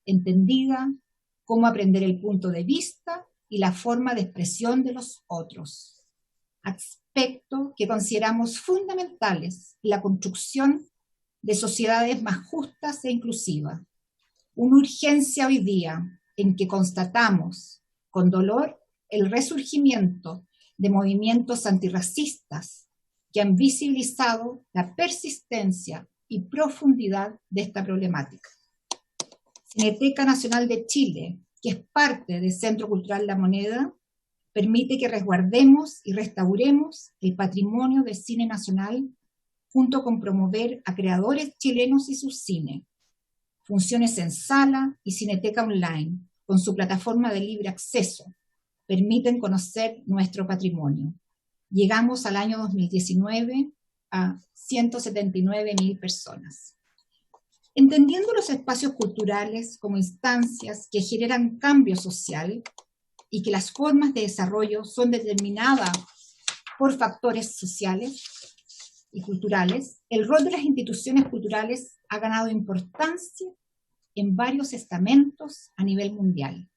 entendida como aprender el punto de vista y la forma de expresión de los otros, aspectos que consideramos fundamentales en la construcción de sociedades más justas e inclusivas. Una urgencia hoy día en que constatamos con dolor el resurgimiento de movimientos antirracistas que han visibilizado la persistencia y profundidad de esta problemática. Cineteca Nacional de Chile, que es parte del Centro Cultural La Moneda, permite que resguardemos y restauremos el patrimonio del cine nacional junto con promover a creadores chilenos y su cine. Funciones en sala y Cineteca Online, con su plataforma de libre acceso, permiten conocer nuestro patrimonio. Llegamos al año 2019 a 179.000 personas. Entendiendo los espacios culturales como instancias que generan cambio social y que las formas de desarrollo son determinadas por factores sociales y culturales, el rol de las instituciones culturales ha ganado importancia en varios estamentos a nivel mundial.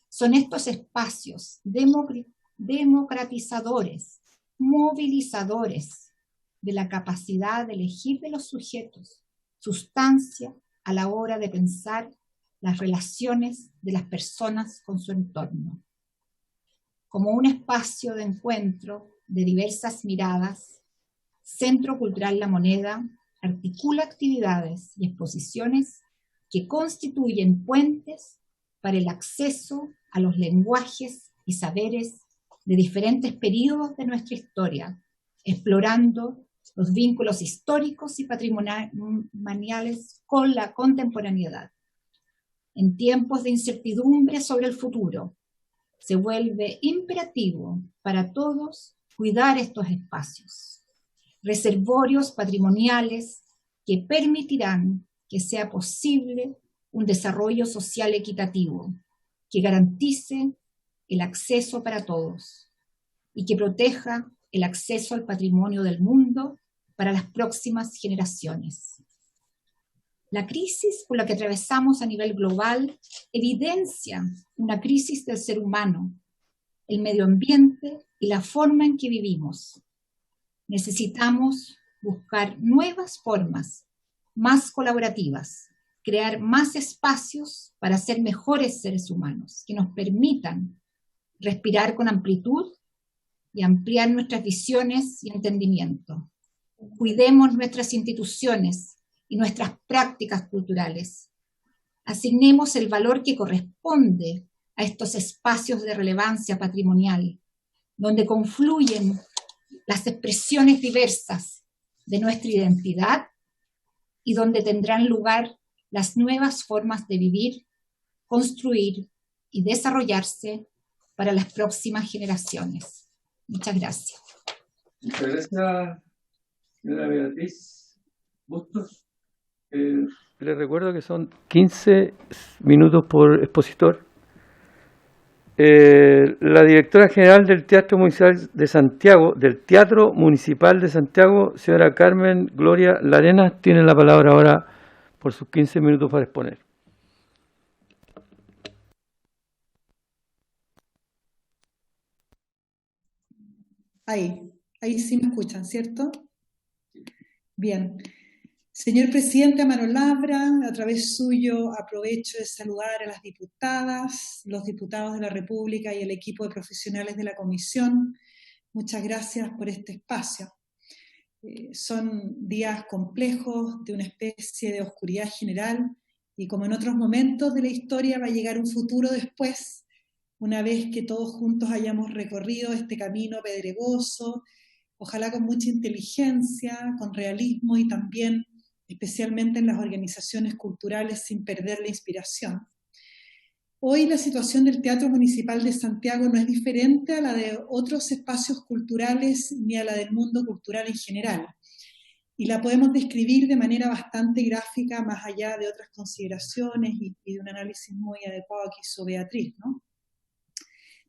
Son estos espacios democratizadores, movilizadores de la capacidad de elegir de los sujetos, sustancia a la hora de pensar las relaciones de las personas con su entorno. Como un espacio de encuentro de diversas miradas, Centro Cultural La Moneda articula actividades y exposiciones que constituyen puentes para el acceso a los lenguajes y saberes de diferentes periodos de nuestra historia, explorando los vínculos históricos y patrimoniales con la contemporaneidad. En tiempos de incertidumbre sobre el futuro, se vuelve imperativo para todos cuidar estos espacios, reservorios patrimoniales que permitirán que sea posible un desarrollo social equitativo, que garantice el acceso para todos y que proteja el acceso al patrimonio del mundo para las próximas generaciones. La crisis por la que atravesamos a nivel global evidencia una crisis del ser humano, el medio ambiente y la forma en que vivimos. Necesitamos buscar nuevas formas, más colaborativas, crear más espacios para ser mejores seres humanos, que nos permitan respirar con amplitud y ampliar nuestras visiones y entendimiento. Cuidemos nuestras instituciones y nuestras prácticas culturales. Asignemos el valor que corresponde a estos espacios de relevancia patrimonial, donde confluyen las expresiones diversas de nuestra identidad y donde tendrán lugar las nuevas formas de vivir, construir y desarrollarse para las próximas generaciones. Muchas gracias. Muchas gracias, señora Beatriz Bustos. Les recuerdo que son 15 minutos por expositor. La directora general del Teatro Municipal de Santiago, señora Carmen Gloria Larenas, tiene la palabra ahora por sus 15 minutos para exponer. Ahí sí me escuchan, ¿cierto? Bien. Señor presidente Amaro Labra, a través suyo aprovecho de saludar a las diputadas, los diputados de la República y el equipo de profesionales de la comisión. Muchas gracias por este espacio. Son días complejos, de una especie de oscuridad general, y como en otros momentos de la historia va a llegar un futuro después, una vez que todos juntos hayamos recorrido este camino pedregoso, ojalá con mucha inteligencia, con realismo y también especialmente en las organizaciones culturales, sin perder la inspiración. Hoy la situación del Teatro Municipal de Santiago no es diferente a la de otros espacios culturales ni a la del mundo cultural en general, y la podemos describir de manera bastante gráfica, más allá de otras consideraciones y de un análisis muy adecuado que hizo Beatriz, ¿no?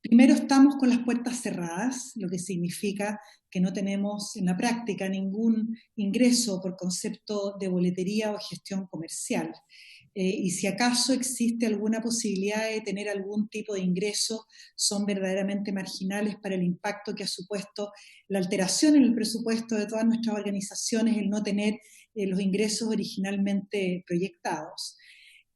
Primero, estamos con las puertas cerradas, lo que significa que no tenemos en la práctica ningún ingreso por concepto de boletería o gestión comercial. Y si acaso existe alguna posibilidad de tener algún tipo de ingreso, son verdaderamente marginales para el impacto que ha supuesto la alteración en el presupuesto de todas nuestras organizaciones, el no tener los ingresos originalmente proyectados.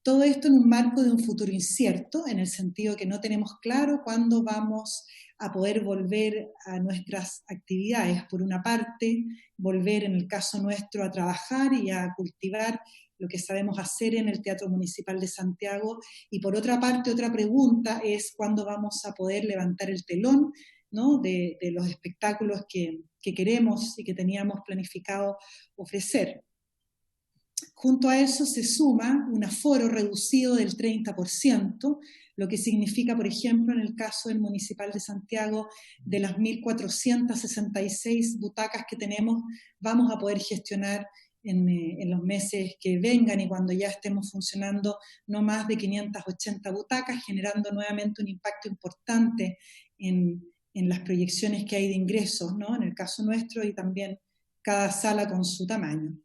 Todo esto en un marco de un futuro incierto, en el sentido que no tenemos claro cuándo vamos a poder volver a nuestras actividades. Por una parte, volver en el caso nuestro a trabajar y a cultivar lo que sabemos hacer en el Teatro Municipal de Santiago, y por otra parte, otra pregunta es cuándo vamos a poder levantar el telón, ¿no?, de los espectáculos que queremos y que teníamos planificado ofrecer. Junto a eso se suma un aforo reducido del 30%, lo que significa, por ejemplo, en el caso del Municipal de Santiago, de las 1.466 butacas que tenemos, vamos a poder gestionar en los meses que vengan y cuando ya estemos funcionando no más de 580 butacas, generando nuevamente un impacto importante en las proyecciones que hay de ingresos, ¿no?, en el caso nuestro, y también cada sala con su tamaño.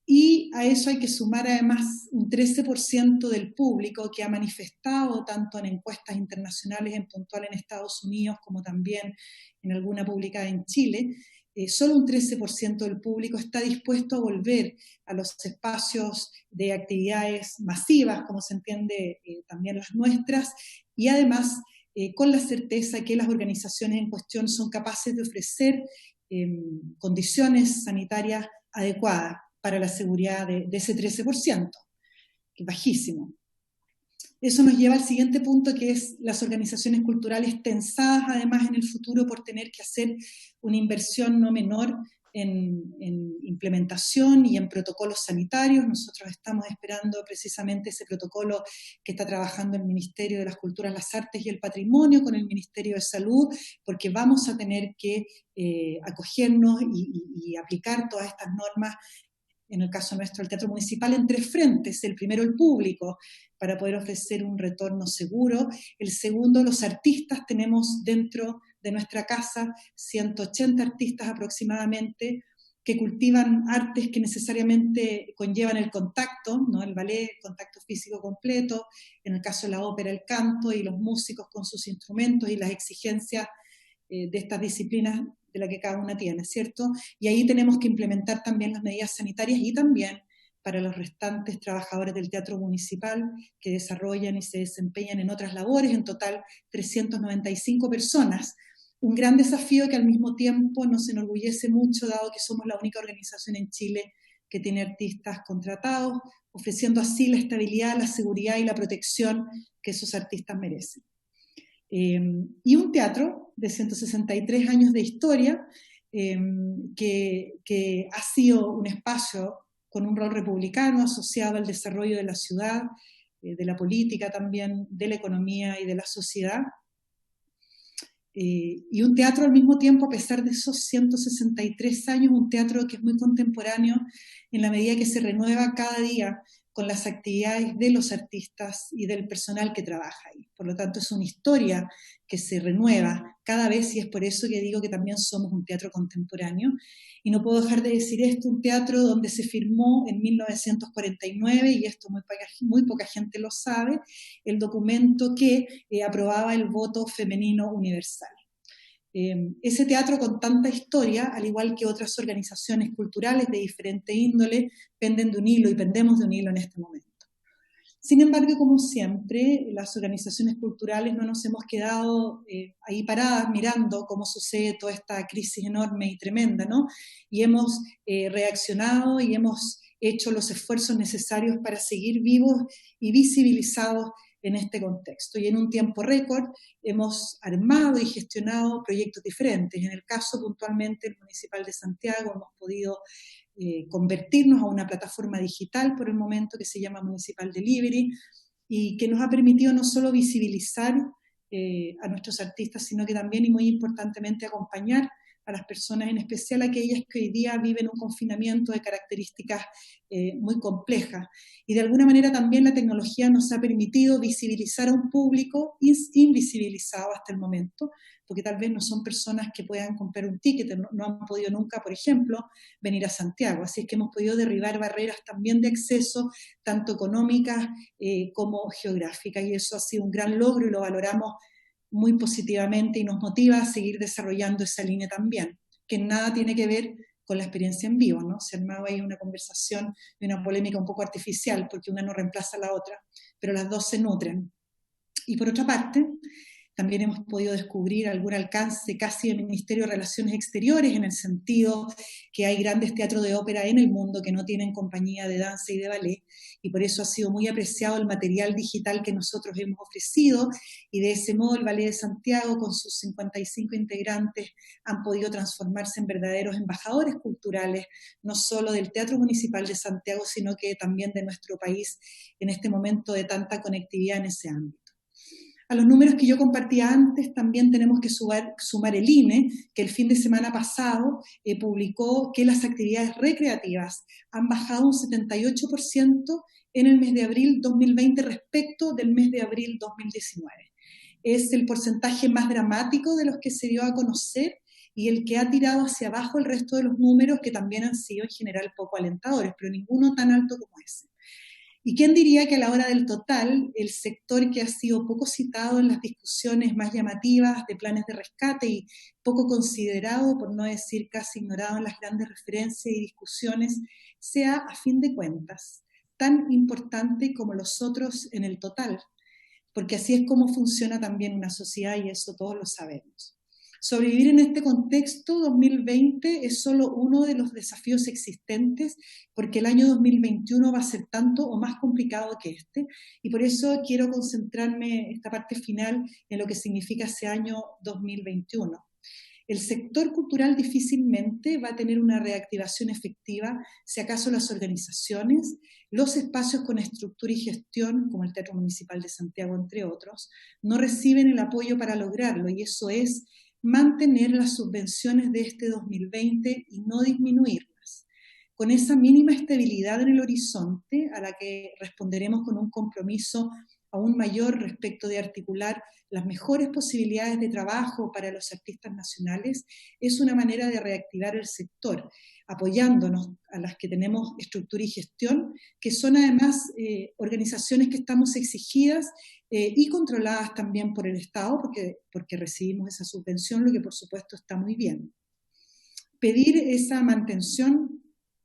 Y a eso hay que sumar además un 13% del público que ha manifestado, tanto en encuestas internacionales, en puntual en Estados Unidos, como también en alguna publicada en Chile. Solo un 13% del público está dispuesto a volver a los espacios de actividades masivas, como se entiende también las nuestras, y además con la certeza que las organizaciones en cuestión son capaces de ofrecer condiciones sanitarias adecuadas para la seguridad de ese 13%, que es bajísimo. Eso nos lleva al siguiente punto, que es las organizaciones culturales tensadas además en el futuro por tener que hacer una inversión no menor en implementación y en protocolos sanitarios. Nosotros estamos esperando precisamente ese protocolo que está trabajando el Ministerio de las Culturas, las Artes y el Patrimonio con el Ministerio de Salud, porque vamos a tener que acogernos y aplicar todas estas normas, en el caso nuestro, el Teatro Municipal, en 3 frentes. El primero, el público, para poder ofrecer un retorno seguro. El segundo, los artistas. Tenemos dentro de nuestra casa 180 artistas aproximadamente que cultivan artes que necesariamente conllevan el contacto, ¿no?, el ballet, el contacto físico completo, en el caso de la ópera, el canto, y los músicos con sus instrumentos y las exigencias de estas disciplinas de la que cada una tiene, ¿cierto? Y ahí tenemos que implementar también las medidas sanitarias, y también para los restantes trabajadores del Teatro Municipal que desarrollan y se desempeñan en otras labores, en total 395 personas. Un gran desafío que al mismo tiempo nos enorgullece mucho, dado que somos la única organización en Chile que tiene artistas contratados, ofreciendo así la estabilidad, la seguridad y la protección que esos artistas merecen. Y un teatro de 163 años de historia, que ha sido un espacio con un rol republicano asociado al desarrollo de la ciudad, de la política también, de la economía y de la sociedad. Y un teatro al mismo tiempo, a pesar de esos 163 años, un teatro que es muy contemporáneo en la medida que se renueva cada día con las actividades de los artistas y del personal que trabaja ahí. Por lo tanto, es una historia que se renueva cada vez, y es por eso que digo que también somos un teatro contemporáneo. Y no puedo dejar de decir esto, un teatro donde se firmó en 1949, y esto muy poca gente lo sabe, el documento que aprobaba el voto femenino universal. Ese teatro con tanta historia, al igual que otras organizaciones culturales de diferente índole, penden de un hilo, y pendemos de un hilo en este momento. Sin embargo, como siempre, las organizaciones culturales no nos hemos quedado ahí paradas mirando cómo sucede toda esta crisis enorme y tremenda, ¿no? Y hemos reaccionado y hemos hecho los esfuerzos necesarios para seguir vivos y visibilizados en este contexto. Y en un tiempo récord hemos armado y gestionado proyectos diferentes. En el caso puntualmente del Municipal de Santiago hemos podido convertirnos a una plataforma digital por el momento que se llama Municipal Delivery, y que nos ha permitido no solo visibilizar a nuestros artistas, sino que también, y muy importantemente, acompañar a las personas, en especial aquellas que hoy día viven un confinamiento de características muy complejas. Y de alguna manera también la tecnología nos ha permitido visibilizar a un público invisibilizado hasta el momento, porque tal vez no son personas que puedan comprar un ticket, no han podido nunca, por ejemplo, venir a Santiago. Así es que hemos podido derribar barreras también de acceso, tanto económicas como geográficas, y eso ha sido un gran logro y lo valoramos muy positivamente y nos motiva a seguir desarrollando esa línea también, que nada tiene que ver con la experiencia en vivo, ¿no? Se armaba ahí una conversación y una polémica un poco artificial, porque una no reemplaza a la otra, pero las dos se nutren. Y por otra parte, también hemos podido descubrir algún alcance casi del Ministerio de Relaciones Exteriores, en el sentido que hay grandes teatros de ópera en el mundo que no tienen compañía de danza y de ballet, y por eso ha sido muy apreciado el material digital que nosotros hemos ofrecido, y de ese modo el Ballet de Santiago, con sus 55 integrantes, han podido transformarse en verdaderos embajadores culturales, no solo del Teatro Municipal de Santiago, sino que también de nuestro país en este momento de tanta conectividad en ese ámbito. A los números que yo compartía antes también tenemos que sumar el INE, que el fin de semana pasado publicó que las actividades recreativas han bajado un 78% en el mes de abril 2020 respecto del mes de abril 2019. Es el porcentaje más dramático de los que se dio a conocer y el que ha tirado hacia abajo el resto de los números, que también han sido en general poco alentadores, pero ninguno tan alto como ese. ¿Y quién diría que a la hora del total, el sector que ha sido poco citado en las discusiones más llamativas de planes de rescate y poco considerado, por no decir casi ignorado en las grandes referencias y discusiones, sea a fin de cuentas tan importante como los otros en el total? Porque así es como funciona también una sociedad y eso todos lo sabemos. Sobrevivir en este contexto 2020 es solo uno de los desafíos existentes, porque el año 2021 va a ser tanto o más complicado que este, y por eso quiero concentrarme esta parte final en lo que significa ese año 2021. El sector cultural difícilmente va a tener una reactivación efectiva si acaso las organizaciones, los espacios con estructura y gestión, como el Teatro Municipal de Santiago, entre otros, no reciben el apoyo para lograrlo, y eso es mantener las subvenciones de este 2020 y no disminuirlas. Con esa mínima estabilidad en el horizonte, a la que responderemos con un compromiso aún mayor respecto de articular las mejores posibilidades de trabajo para los artistas nacionales, es una manera de reactivar el sector, apoyándonos a las que tenemos estructura y gestión, que son además organizaciones que estamos exigidas y controladas también por el Estado, porque recibimos esa subvención, lo que por supuesto está muy bien. Pedir esa mantención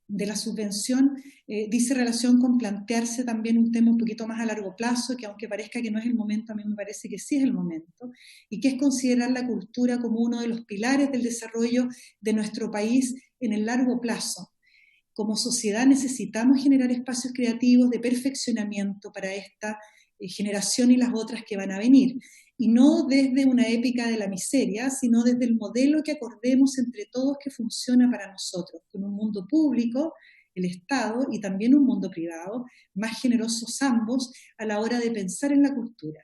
de la subvención dice relación con plantearse también un tema un poquito más a largo plazo, que aunque parezca que no es el momento, a mí me parece que sí es el momento, y que es considerar la cultura como uno de los pilares del desarrollo de nuestro país en el largo plazo. Como sociedad necesitamos generar espacios creativos de perfeccionamiento para esta generación y las otras que van a venir, y no desde una épica de la miseria, sino desde el modelo que acordemos entre todos que funciona para nosotros, con un mundo público, el Estado, y también un mundo privado, más generosos ambos a la hora de pensar en la cultura.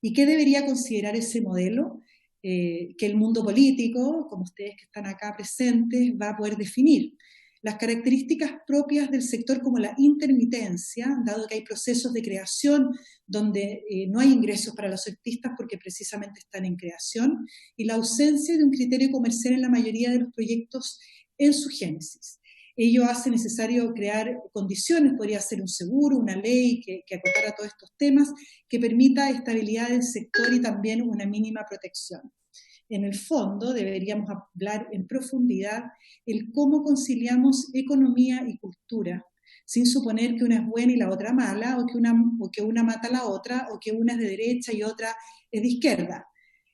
¿Y qué debería considerar ese modelo? Que el mundo político, como ustedes que están acá presentes, va a poder definir. Las características propias del sector, como la intermitencia, dado que hay procesos de creación donde no hay ingresos para los artistas porque precisamente están en creación, y la ausencia de un criterio comercial en la mayoría de los proyectos en su génesis. Ello hace necesario crear condiciones, podría ser un seguro, una ley que acotara todos estos temas, que permita estabilidad del sector y también una mínima protección. En el fondo, deberíamos hablar en profundidad el cómo conciliamos economía y cultura, sin suponer que una es buena y la otra mala, o que una mata a la otra, o que una es de derecha y otra es de izquierda.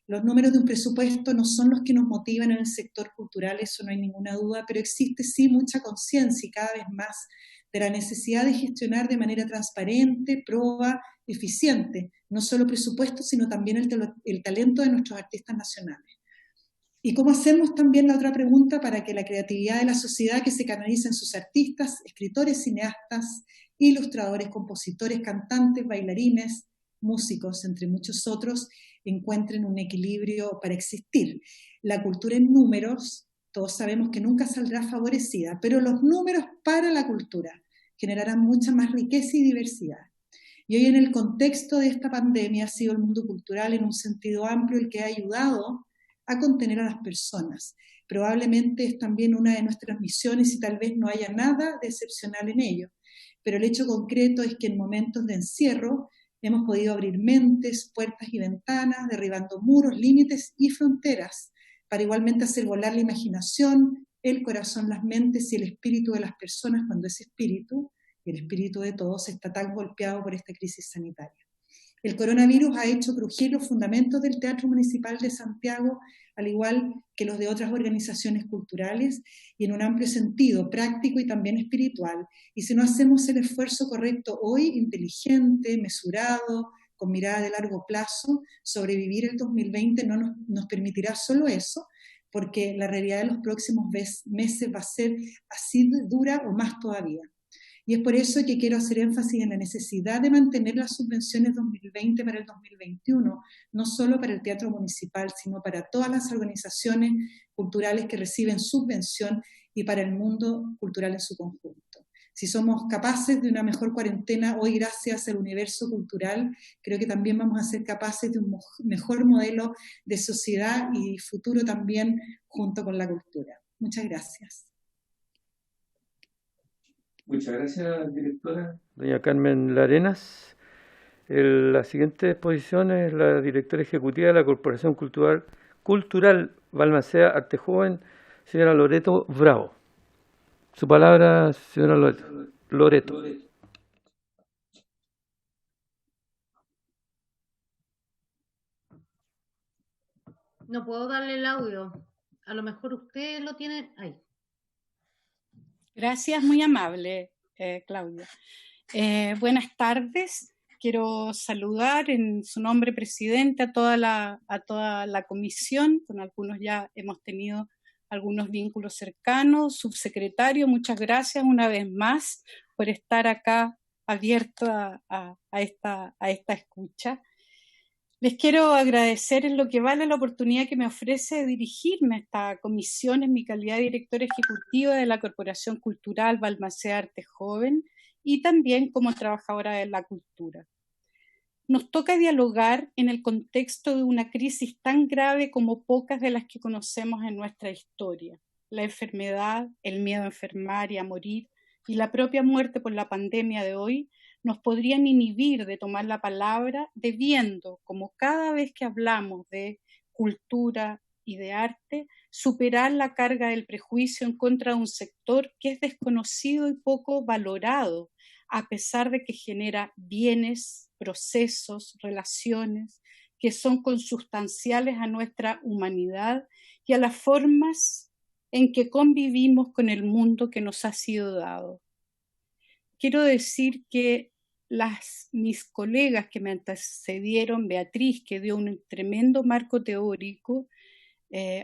Los números de un presupuesto no son los que nos motivan en el sector cultural, eso no hay ninguna duda, pero existe sí mucha conciencia y cada vez más de la necesidad de gestionar de manera transparente, proba, eficiente, no solo presupuestos, sino también el talento de nuestros artistas nacionales. ¿Y cómo hacemos también la otra pregunta para que la creatividad de la sociedad que se canaliza en sus artistas, escritores, cineastas, ilustradores, compositores, cantantes, bailarines, músicos, entre muchos otros, encuentren un equilibrio para existir. La cultura en números, todos sabemos que nunca saldrá favorecida, pero los números para la cultura generarán mucha más riqueza y diversidad. Y hoy en el contexto de esta pandemia ha sido el mundo cultural en un sentido amplio el que ha ayudado a contener a las personas. Probablemente es también una de nuestras misiones y tal vez no haya nada de excepcional en ello. Pero el hecho concreto es que en momentos de encierro hemos podido abrir mentes, puertas y ventanas, derribando muros, límites y fronteras, para igualmente hacer volar la imaginación, el corazón, las mentes y el espíritu de las personas cuando ese espíritu, y el espíritu de todos, está tan golpeado por esta crisis sanitaria. El coronavirus ha hecho crujir los fundamentos del Teatro Municipal de Santiago, al igual que los de otras organizaciones culturales, y en un amplio sentido, práctico y también espiritual. Y si no hacemos el esfuerzo correcto hoy, inteligente, mesurado, con mirada de largo plazo, sobrevivir el 2020 no nos permitirá solo eso, porque la realidad de los próximos meses va a ser así de dura o más todavía. Y es por eso que quiero hacer énfasis en la necesidad de mantener las subvenciones 2020 para el 2021, no solo para el Teatro Municipal, sino para todas las organizaciones culturales que reciben subvención y para el mundo cultural en su conjunto. Si somos capaces de una mejor cuarentena hoy gracias al universo cultural, creo que también vamos a ser capaces de un mejor modelo de sociedad y futuro también junto con la cultura. Muchas gracias. Muchas gracias, directora. Doña Carmen Larenas. La siguiente exposición es la directora ejecutiva de la Corporación Cultural Balmaceda Arte Joven, señora Loreto Bravo. Su palabra, señora Loreto. No puedo darle el audio. A lo mejor usted lo tiene ahí. Gracias, muy amable, Claudia. Buenas tardes. Quiero saludar en su nombre, presidente, a toda la comisión. Con algunos ya hemos tenido algunos vínculos cercanos. Subsecretario, muchas gracias una vez más por estar acá abierto a esta escucha. Les quiero agradecer en lo que vale la oportunidad que me ofrece de dirigirme a esta comisión en mi calidad de directora ejecutiva de la Corporación Cultural Balmaceda Arte Joven y también como trabajadora de la cultura. Nos toca dialogar en el contexto de una crisis tan grave como pocas de las que conocemos en nuestra historia. La enfermedad, el miedo a enfermar y a morir y la propia muerte por la pandemia de hoy nos podrían inhibir de tomar la palabra, debiendo, como cada vez que hablamos de cultura y de arte, superar la carga del prejuicio en contra de un sector que es desconocido y poco valorado, a pesar de que genera bienes, procesos, relaciones que son consustanciales a nuestra humanidad y a las formas en que convivimos con el mundo que nos ha sido dado. Quiero decir que mis colegas que me antecedieron, Beatriz, que dio un tremendo marco teórico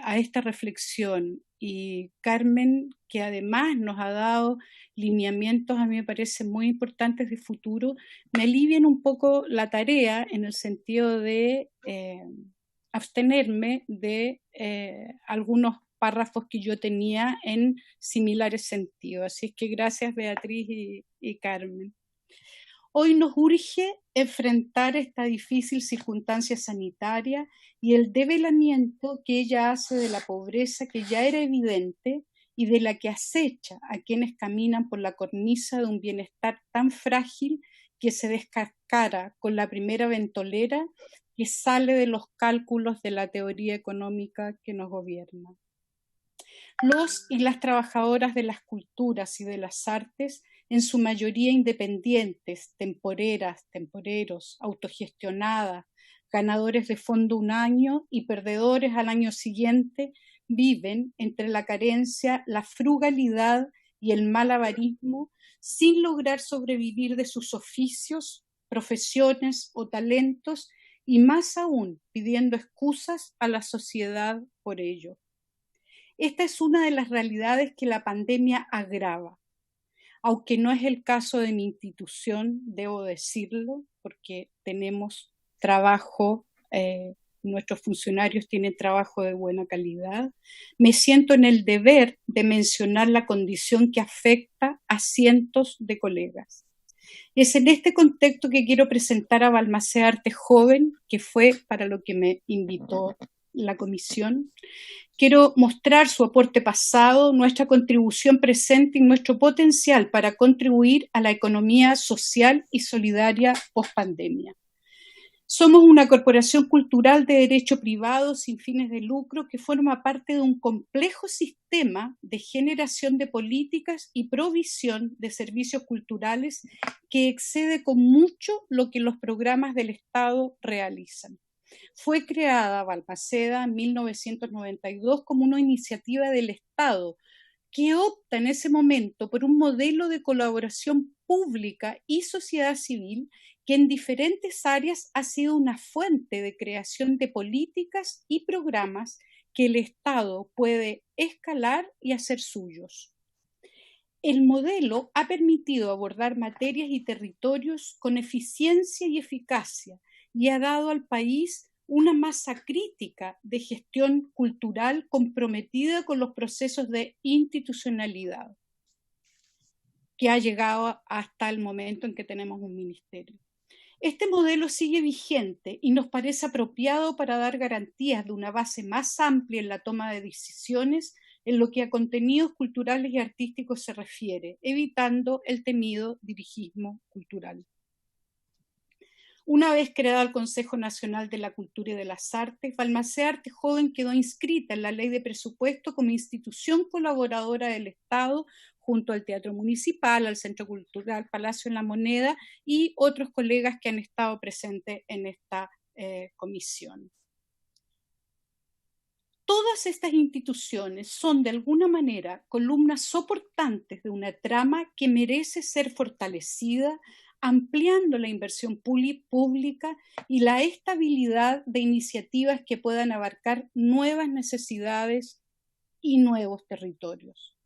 a esta reflexión, y Carmen, que además nos ha dado lineamientos, a mí me parecen muy importantes de futuro, me alivian un poco la tarea en el sentido de abstenerme de algunos párrafos que yo tenía en similares sentidos. Así es que gracias, Beatriz y Carmen. Hoy nos urge enfrentar esta difícil circunstancia sanitaria y el develamiento que ella hace de la pobreza que ya era evidente y de la que acecha a quienes caminan por la cornisa de un bienestar tan frágil que se descascara con la primera ventolera que sale de los cálculos de la teoría económica que nos gobierna. Los y las trabajadoras de las culturas y de las artes, en su mayoría independientes, temporeras, temporeros, autogestionadas, ganadores de fondo un año y perdedores al año siguiente, viven entre la carencia, la frugalidad y el malabarismo sin lograr sobrevivir de sus oficios, profesiones o talentos y más aún pidiendo excusas a la sociedad por ello. Esta es una de las realidades que la pandemia agrava. Aunque no es el caso de mi institución, debo decirlo, porque tenemos trabajo, nuestros funcionarios tienen trabajo de buena calidad, me siento en el deber de mencionar la condición que afecta a cientos de colegas. Es en este contexto que quiero presentar a Balmaceda Arte Joven, que fue para lo que me invitó la comisión. Quiero mostrar su aporte pasado, nuestra contribución presente y nuestro potencial para contribuir a la economía social y solidaria post-pandemia. Somos una corporación cultural de derecho privado sin fines de lucro que forma parte de un complejo sistema de generación de políticas y provisión de servicios culturales que excede con mucho lo que los programas del Estado realizan. Fue creada Balmaceda en 1992 como una iniciativa del Estado que opta en ese momento por un modelo de colaboración pública y sociedad civil que en diferentes áreas ha sido una fuente de creación de políticas y programas que el Estado puede escalar y hacer suyos. El modelo ha permitido abordar materias y territorios con eficiencia y eficacia y ha dado al país una masa crítica de gestión cultural comprometida con los procesos de institucionalidad, que ha llegado hasta el momento en que tenemos un ministerio. Este modelo sigue vigente y nos parece apropiado para dar garantías de una base más amplia en la toma de decisiones en lo que a contenidos culturales y artísticos se refiere, evitando el temido dirigismo cultural. Una vez creado el Consejo Nacional de la Cultura y de las Artes, Balmaceda Arte Joven quedó inscrita en la Ley de Presupuesto como institución colaboradora del Estado junto al Teatro Municipal, al Centro Cultural Palacio en la Moneda y otros colegas que han estado presentes en esta comisión. Todas estas instituciones son de alguna manera columnas soportantes de una trama que merece ser fortalecida, ampliando la inversión pública y la estabilidad de iniciativas que puedan abarcar nuevas necesidades y nuevos territorios.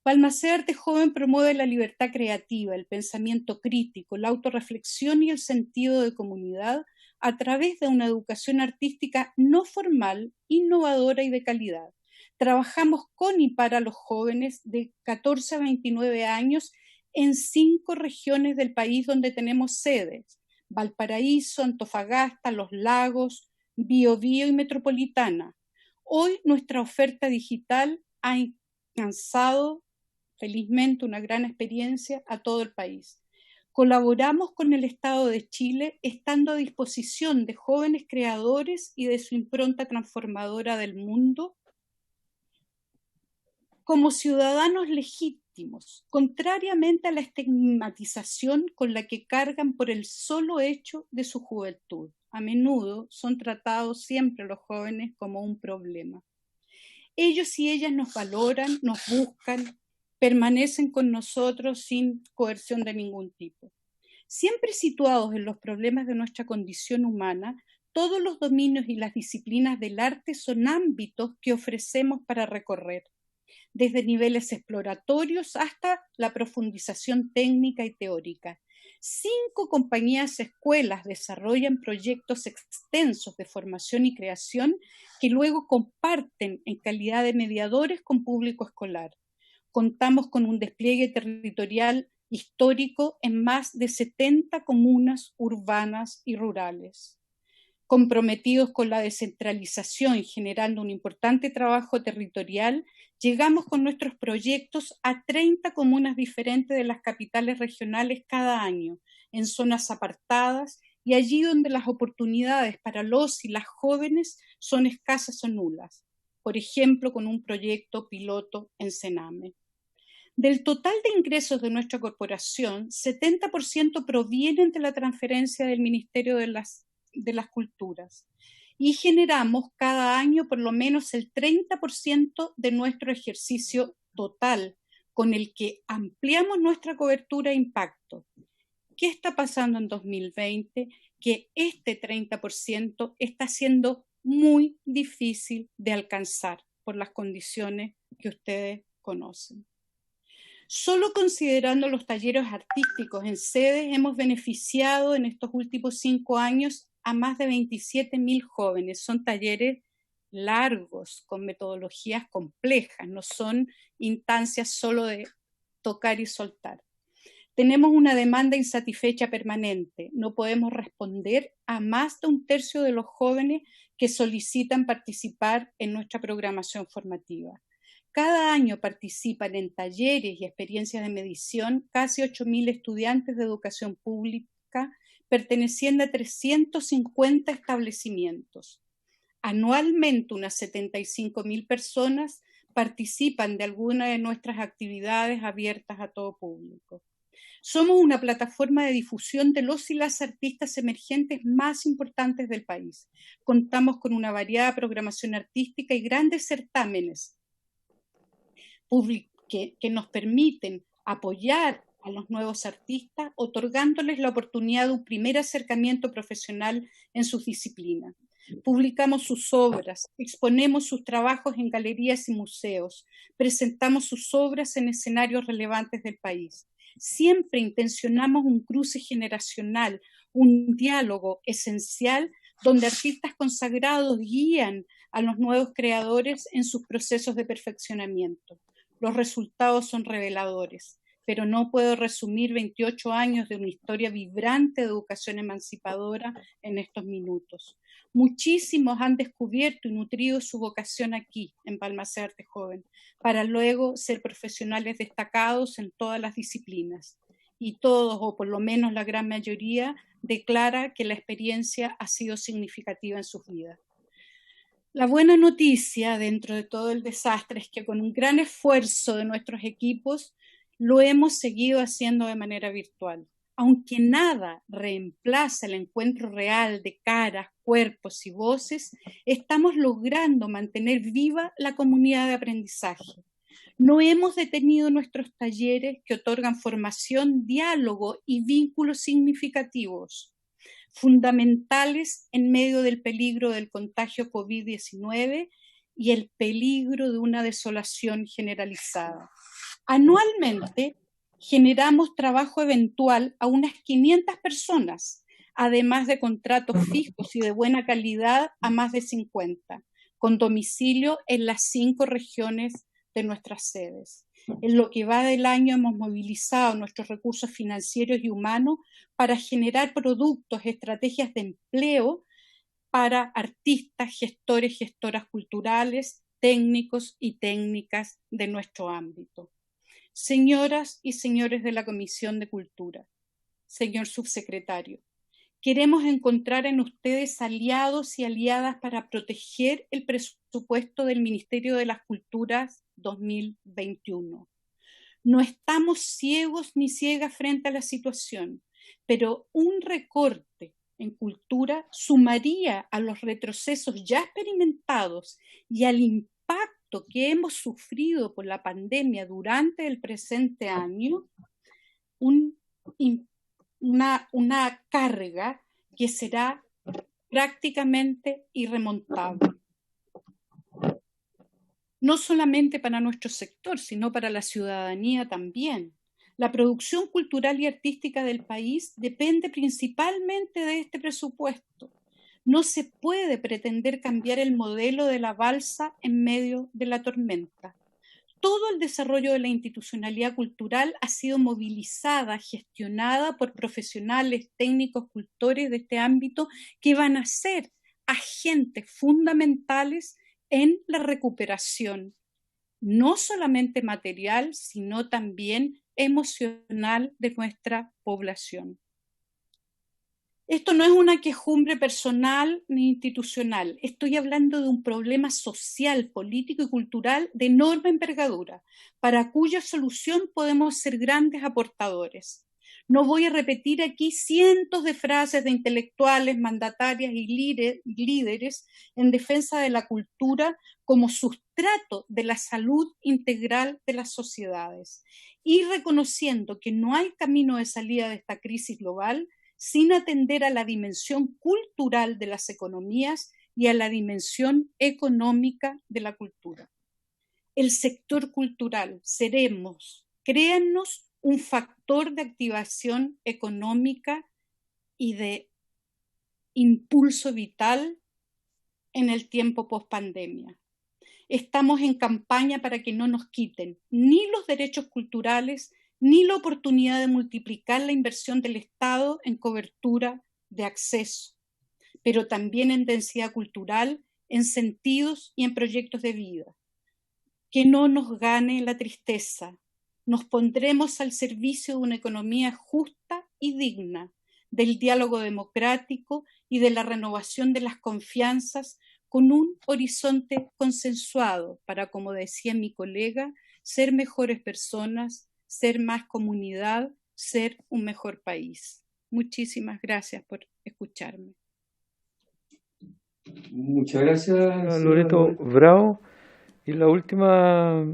Balmaceda Arte Joven promueve la libertad creativa, el pensamiento crítico, la autorreflexión y el sentido de comunidad a través de una educación artística no formal, innovadora y de calidad. Trabajamos con y para los jóvenes de 14 a 29 años en 5 regiones del país donde tenemos sedes: Valparaíso, Antofagasta, Los Lagos, Biobío y Metropolitana. Hoy nuestra oferta digital ha alcanzado felizmente una gran experiencia a todo el país. Colaboramos con el Estado de Chile, estando a disposición de jóvenes creadores y de su impronta transformadora del mundo como ciudadanos legítimos, contrariamente a la estigmatización con la que cargan por el solo hecho de su juventud. A menudo son tratados siempre los jóvenes como un problema. Ellos y ellas nos valoran, nos buscan, permanecen con nosotros sin coerción de ningún tipo. Siempre situados en los problemas de nuestra condición humana, todos los dominios y las disciplinas del arte son ámbitos que ofrecemos para recorrer, desde niveles exploratorios hasta la profundización técnica y teórica. 5 compañías escuelas desarrollan proyectos extensos de formación y creación que luego comparten en calidad de mediadores con público escolar. Contamos con un despliegue territorial histórico en más de 70 comunas urbanas y rurales. Comprometidos con la descentralización, generando un importante trabajo territorial, llegamos con nuestros proyectos a 30 comunas diferentes de las capitales regionales cada año, en zonas apartadas y allí donde las oportunidades para los y las jóvenes son escasas o nulas. Por ejemplo, con un proyecto piloto en Sename. Del total de ingresos de nuestra corporación, 70% provienen de la transferencia del Ministerio de las Culturas y generamos cada año por lo menos el 30% de nuestro ejercicio total, con el que ampliamos nuestra cobertura e impacto. ¿Qué está pasando en 2020? Que este 30% está siendo muy difícil de alcanzar por las condiciones que ustedes conocen. Solo considerando los talleres artísticos en sedes, hemos beneficiado en estos últimos 5 años a más de 27.000 jóvenes. Son talleres largos, con metodologías complejas, no son instancias solo de tocar y soltar. Tenemos una demanda insatisfecha permanente. No podemos responder a más de 1/3 de los jóvenes que solicitan participar en nuestra programación formativa. Cada año participan en talleres y experiencias de medición casi 8.000 estudiantes de educación pública perteneciendo a 350 establecimientos. Anualmente unas 75.000 personas participan de alguna de nuestras actividades abiertas a todo público. Somos una plataforma de difusión de los y las artistas emergentes más importantes del país. Contamos con una variada programación artística y grandes certámenes que nos permiten apoyar a los nuevos artistas, otorgándoles la oportunidad de un primer acercamiento profesional en sus disciplinas. Publicamos sus obras, exponemos sus trabajos en galerías y museos, presentamos sus obras en escenarios relevantes del país. Siempre intencionamos un cruce generacional, un diálogo esencial donde artistas consagrados guían a los nuevos creadores en sus procesos de perfeccionamiento. Los resultados son reveladores, pero no puedo resumir 28 años de una historia vibrante de educación emancipadora en estos minutos. Muchísimos han descubierto y nutrido su vocación aquí, en Balmaceda Joven, para luego ser profesionales destacados en todas las disciplinas. Y todos, o por lo menos la gran mayoría, declara que la experiencia ha sido significativa en sus vidas. La buena noticia dentro de todo el desastre es que con un gran esfuerzo de nuestros equipos lo hemos seguido haciendo de manera virtual. Aunque nada reemplaza el encuentro real de caras, cuerpos y voces, estamos logrando mantener viva la comunidad de aprendizaje. No hemos detenido nuestros talleres que otorgan formación, diálogo y vínculos significativos, fundamentales en medio del peligro del contagio COVID-19 y el peligro de una desolación generalizada. Anualmente generamos trabajo eventual a unas 500 personas, además de contratos fijos y de buena calidad a más de 50, con domicilio en las 5 regiones de nuestras sedes. En lo que va del año hemos movilizado nuestros recursos financieros y humanos para generar productos, estrategias de empleo para artistas, gestores, gestoras culturales, técnicos y técnicas de nuestro ámbito. Señoras y señores de la Comisión de Cultura, señor subsecretario, queremos encontrar en ustedes aliados y aliadas para proteger el presupuesto del Ministerio de las Culturas 2021. No estamos ciegos ni ciegas frente a la situación, pero un recorte en cultura sumaría a los retrocesos ya experimentados y al impacto que hemos sufrido por la pandemia durante el presente año, una carga que será prácticamente irremontable. No solamente para nuestro sector, sino para la ciudadanía también. La producción cultural y artística del país depende principalmente de este presupuesto. No se puede pretender cambiar el modelo de la balsa en medio de la tormenta. Todo el desarrollo de la institucionalidad cultural ha sido movilizada, gestionada por profesionales, técnicos, cultores de este ámbito que van a ser agentes fundamentales en la recuperación, no solamente material, sino también emocional de nuestra población. Esto no es una quejumbre personal ni institucional. Estoy hablando de un problema social, político y cultural de enorme envergadura, para cuya solución podemos ser grandes aportadores. No voy a repetir aquí cientos de frases de intelectuales, mandatarias y líderes en defensa de la cultura como sustrato de la salud integral de las sociedades y reconociendo que no hay camino de salida de esta crisis global sin atender a la dimensión cultural de las economías y a la dimensión económica de la cultura. El sector cultural seremos créannos un factor de activación económica y de impulso vital en el tiempo post-pandemia. Estamos en campaña para que no nos quiten ni los derechos culturales ni la oportunidad de multiplicar la inversión del Estado en cobertura de acceso, pero también en densidad cultural, en sentidos y en proyectos de vida. Que no nos gane la tristeza. Nos pondremos al servicio de una economía justa y digna, del diálogo democrático y de la renovación de las confianzas con un horizonte consensuado para, como decía mi colega, ser mejores personas, ser más comunidad, ser un mejor país. Muchísimas gracias por escucharme. Muchas gracias, Loreto Bravo. Y la última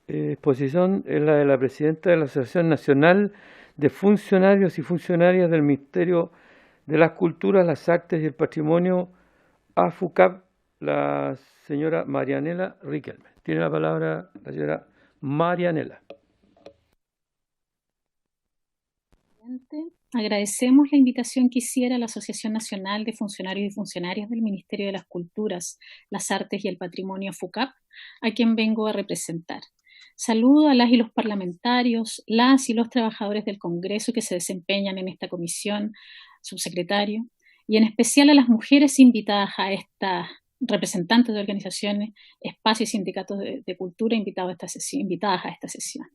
exposición es la de la presidenta de la Asociación Nacional de Funcionarios y Funcionarias del Ministerio de las Culturas, las Artes y el Patrimonio, AFUCAP, la señora Marianela Riquelme. Tiene la palabra la señora Marianela. Agradecemos la invitación que hiciera la Asociación Nacional de Funcionarios y Funcionarias del Ministerio de las Culturas, las Artes y el Patrimonio, AFUCAP, a quien vengo a representar. Saludo a las y los parlamentarios, las y los trabajadores del Congreso que se desempeñan en esta comisión, subsecretario, y en especial a las mujeres invitadas a estas representantes de organizaciones, espacios y sindicatos de cultura invitadas a esta sesión.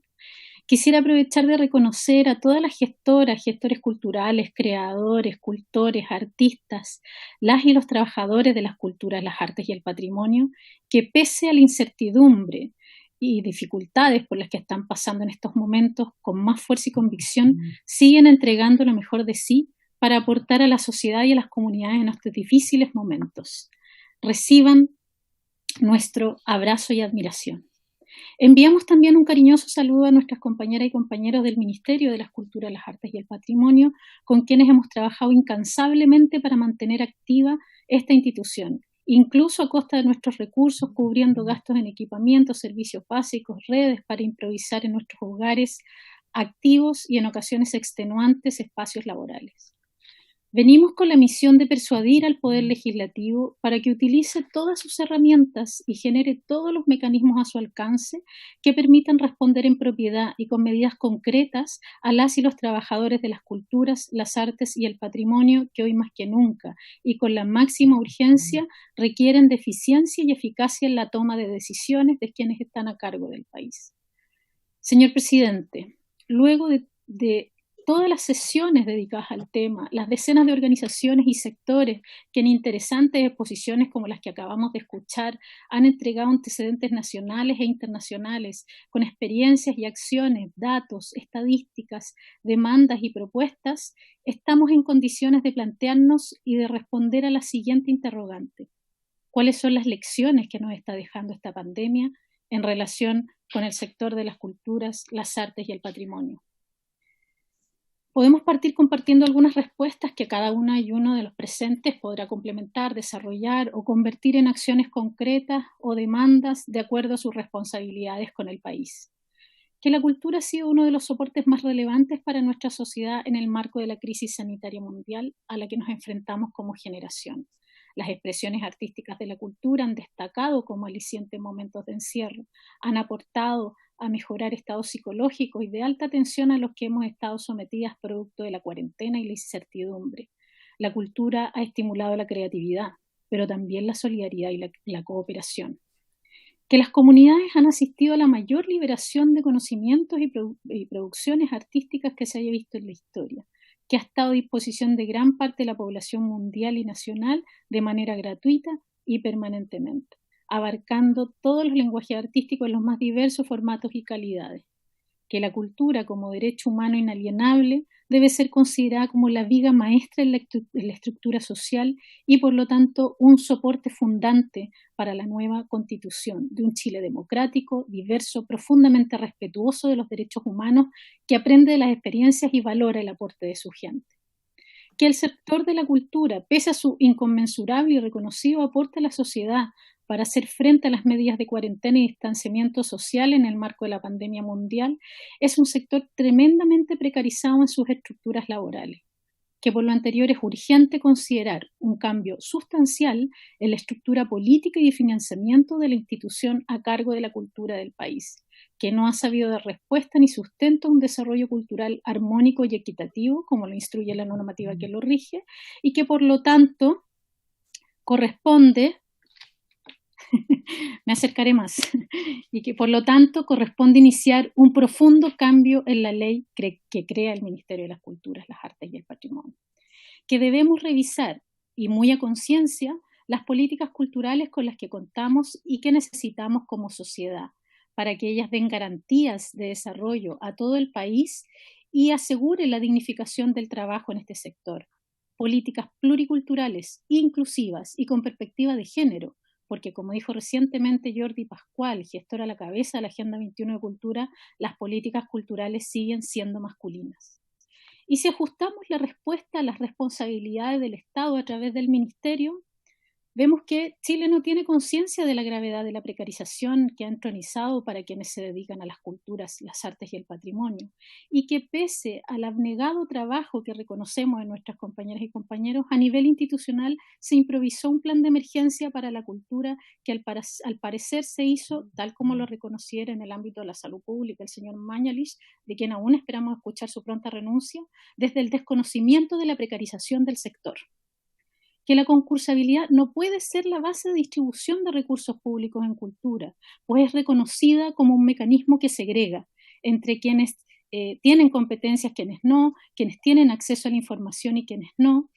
Quisiera aprovechar de reconocer a todas las gestoras, gestores culturales, creadores, cultores, artistas, las y los trabajadores de las culturas, las artes y el patrimonio, que pese a la incertidumbre y dificultades por las que están pasando en estos momentos, con más fuerza y convicción, siguen entregando lo mejor de sí para aportar a la sociedad y a las comunidades en estos difíciles momentos. Reciban nuestro abrazo y admiración. Enviamos también un cariñoso saludo a nuestras compañeras y compañeros del Ministerio de las Culturas, las Artes y el Patrimonio, con quienes hemos trabajado incansablemente para mantener activa esta institución, incluso a costa de nuestros recursos, cubriendo gastos en equipamiento, servicios básicos, redes para improvisar en nuestros hogares, activos y en ocasiones extenuantes espacios laborales. Venimos con la misión de persuadir al Poder Legislativo para que utilice todas sus herramientas y genere todos los mecanismos a su alcance que permitan responder en propiedad y con medidas concretas a las y los trabajadores de las culturas, las artes y el patrimonio que hoy más que nunca y con la máxima urgencia requieren de eficiencia y eficacia en la toma de decisiones de quienes están a cargo del país. Señor Presidente, luego de todas las sesiones dedicadas al tema, las decenas de organizaciones y sectores que en interesantes exposiciones como las que acabamos de escuchar han entregado antecedentes nacionales e internacionales con experiencias y acciones, datos, estadísticas, demandas y propuestas, estamos en condiciones de plantearnos y de responder a la siguiente interrogante. ¿Cuáles son las lecciones que nos está dejando esta pandemia en relación con el sector de las culturas, las artes y el patrimonio? Podemos partir compartiendo algunas respuestas que cada una y uno de los presentes podrá complementar, desarrollar o convertir en acciones concretas o demandas de acuerdo a sus responsabilidades con el país. Que la cultura ha sido uno de los soportes más relevantes para nuestra sociedad en el marco de la crisis sanitaria mundial a la que nos enfrentamos como generación. Las expresiones artísticas de la cultura han destacado como aliciente en momentos de encierro, han aportado a mejorar estados psicológicos y de alta tensión a los que hemos estado sometidas producto de la cuarentena y la incertidumbre. La cultura ha estimulado la creatividad, pero también la solidaridad y la cooperación. Que las comunidades han asistido a la mayor liberación de conocimientos y producciones artísticas que se haya visto en la historia, que ha estado a disposición de gran parte de la población mundial y nacional de manera gratuita y permanentemente, abarcando todos los lenguajes artísticos en los más diversos formatos y calidades. Que la cultura como derecho humano inalienable debe ser considerada como la viga maestra en la estructura social y por lo tanto un soporte fundante para la nueva constitución de un Chile democrático, diverso, profundamente respetuoso de los derechos humanos, que aprende de las experiencias y valora el aporte de su gente. Que el sector de la cultura, pese a su inconmensurable y reconocido aporte a la sociedad, para hacer frente a las medidas de cuarentena y distanciamiento social en el marco de la pandemia mundial, es un sector tremendamente precarizado en sus estructuras laborales, que por lo anterior es urgente considerar un cambio sustancial en la estructura política y de financiamiento de la institución a cargo de la cultura del país, que no ha sabido dar respuesta ni sustento a un desarrollo cultural armónico y equitativo, como lo instruye la normativa que lo rige, y que por lo tanto corresponde, me acercaré más, y que por lo tanto corresponde iniciar un profundo cambio en la ley que crea el Ministerio de las Culturas, las Artes y el Patrimonio, que debemos revisar, y muy a conciencia, las políticas culturales con las que contamos y que necesitamos como sociedad, para que ellas den garantías de desarrollo a todo el país y aseguren la dignificación del trabajo en este sector. Políticas pluriculturales, inclusivas y con perspectiva de género, porque como dijo recientemente Jordi Pascual, gestora a la cabeza de la Agenda 21 de Cultura, las políticas culturales siguen siendo masculinas. Y si ajustamos la respuesta a las responsabilidades del Estado a través del Ministerio, vemos que Chile no tiene conciencia de la gravedad de la precarización que ha entronizado para quienes se dedican a las culturas, las artes y el patrimonio, y que pese al abnegado trabajo que reconocemos en nuestras compañeras y compañeros, a nivel institucional se improvisó un plan de emergencia para la cultura que al parecer se hizo, tal como lo reconociera en el ámbito de la salud pública el señor Mañalich, de quien aún esperamos escuchar su pronta renuncia, desde el desconocimiento de la precarización del sector. Que la concursabilidad no puede ser la base de distribución de recursos públicos en cultura, pues es reconocida como un mecanismo que segrega entre quienes tienen competencias, quienes no, quienes tienen acceso a la información y quienes no,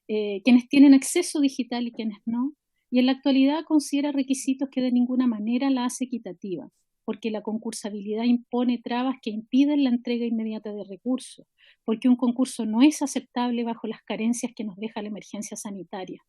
quienes tienen acceso digital y quienes no, y en la actualidad considera requisitos que de ninguna manera la hace equitativa, porque la concursabilidad impone trabas que impiden la entrega inmediata de recursos, porque un concurso no es aceptable bajo las carencias que nos deja la emergencia sanitaria.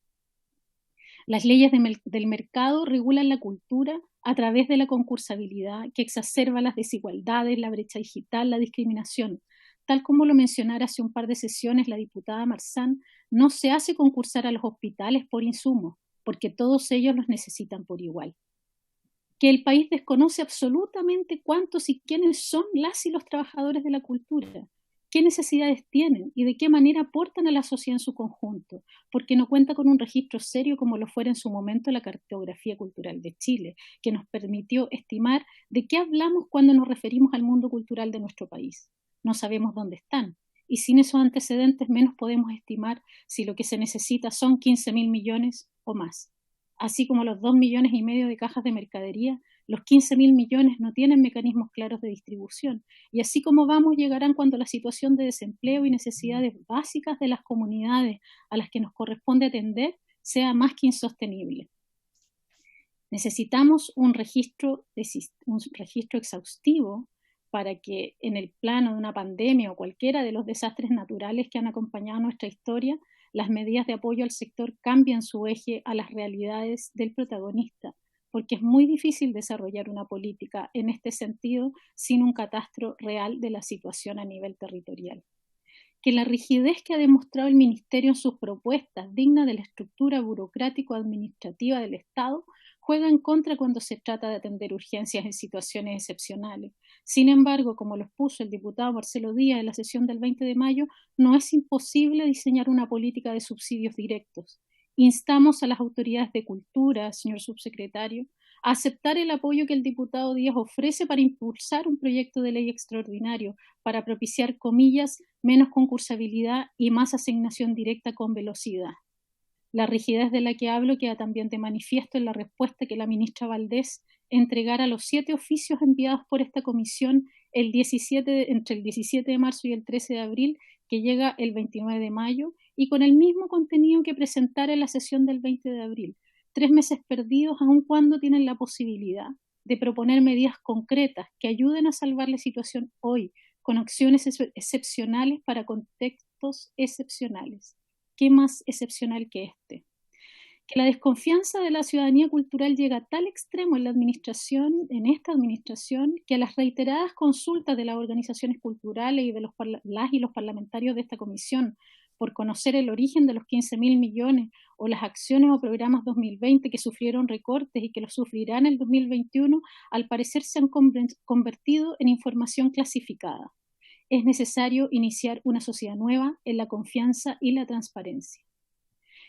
Las leyes del mercado regulan la cultura a través de la concursabilidad, que exacerba las desigualdades, la brecha digital, la discriminación. Tal como lo mencionara hace un par de sesiones la diputada Marzán, no se hace concursar a los hospitales por insumos, porque todos ellos los necesitan por igual. Que el país desconoce absolutamente cuántos y quiénes son las y los trabajadores de la cultura, qué necesidades tienen y de qué manera aportan a la sociedad en su conjunto, porque no cuenta con un registro serio como lo fuera en su momento la Cartografía Cultural de Chile, que nos permitió estimar de qué hablamos cuando nos referimos al mundo cultural de nuestro país. No sabemos dónde están, y sin esos antecedentes menos podemos estimar si lo que se necesita son 15.000 millones o más. Así como los 2,5 millones de cajas de mercadería, los 15.000 millones no tienen mecanismos claros de distribución. Y así como vamos, llegarán cuando la situación de desempleo y necesidades básicas de las comunidades a las que nos corresponde atender sea más que insostenible. Necesitamos un registro exhaustivo para que en el plano de una pandemia o cualquiera de los desastres naturales que han acompañado nuestra historia, las medidas de apoyo al sector cambien su eje a las realidades del protagonista, porque es muy difícil desarrollar una política en este sentido sin un catastro real de la situación a nivel territorial. Que la rigidez que ha demostrado el Ministerio en sus propuestas, digna de la estructura burocrático-administrativa del Estado, juega en contra cuando se trata de atender urgencias en situaciones excepcionales. Sin embargo, como lo expuso el diputado Marcelo Díaz en la sesión del 20 de mayo, no es imposible diseñar una política de subsidios directos. Instamos a las autoridades de cultura, señor subsecretario, a aceptar el apoyo que el diputado Díaz ofrece para impulsar un proyecto de ley extraordinario para propiciar, comillas, menos concursabilidad y más asignación directa con velocidad. La rigidez de la que hablo queda también de manifiesto en la respuesta que la ministra Valdés entregara a los 7 oficios enviados por esta comisión entre el 17 de marzo y el 13 de abril, que llega el 29 de mayo, y con el mismo contenido que presentara en la sesión del 20 de abril. 3 meses perdidos, aun cuando tienen la posibilidad de proponer medidas concretas que ayuden a salvar la situación hoy, con acciones excepcionales para contextos excepcionales. ¿Qué más excepcional que este? Que la desconfianza de la ciudadanía cultural llega a tal extremo en esta administración, que a las reiteradas consultas de las organizaciones culturales y de las y los parlamentarios de esta comisión por conocer el origen de los 15.000 millones o las acciones o programas 2020 que sufrieron recortes y que los sufrirán en el 2021, al parecer se han convertido en información clasificada. Es necesario iniciar una sociedad nueva en la confianza y la transparencia.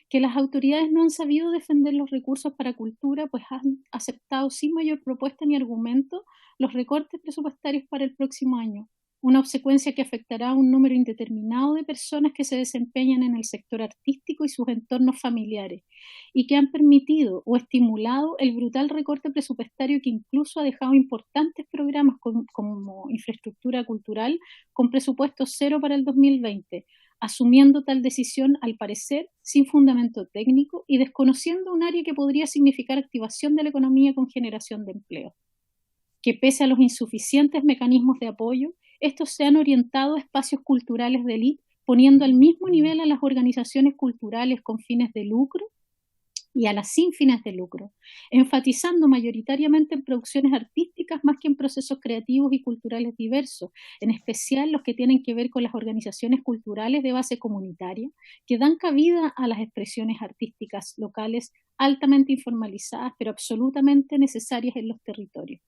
Que las autoridades no han sabido defender los recursos para cultura, pues han aceptado sin mayor propuesta ni argumento los recortes presupuestarios para el próximo año, una obsecuencia que afectará a un número indeterminado de personas que se desempeñan en el sector artístico y sus entornos familiares, y que han permitido o estimulado el brutal recorte presupuestario que incluso ha dejado importantes programas como infraestructura cultural con presupuesto cero para el 2020, asumiendo tal decisión, al parecer, sin fundamento técnico y desconociendo un área que podría significar activación de la economía con generación de empleo. Que pese a los insuficientes mecanismos de apoyo, estos se han orientado a espacios culturales de élite, poniendo al mismo nivel a las organizaciones culturales con fines de lucro y a las sin fines de lucro, enfatizando mayoritariamente en producciones artísticas más que en procesos creativos y culturales diversos, en especial los que tienen que ver con las organizaciones culturales de base comunitaria, que dan cabida a las expresiones artísticas locales altamente informalizadas, pero absolutamente necesarias en los territorios.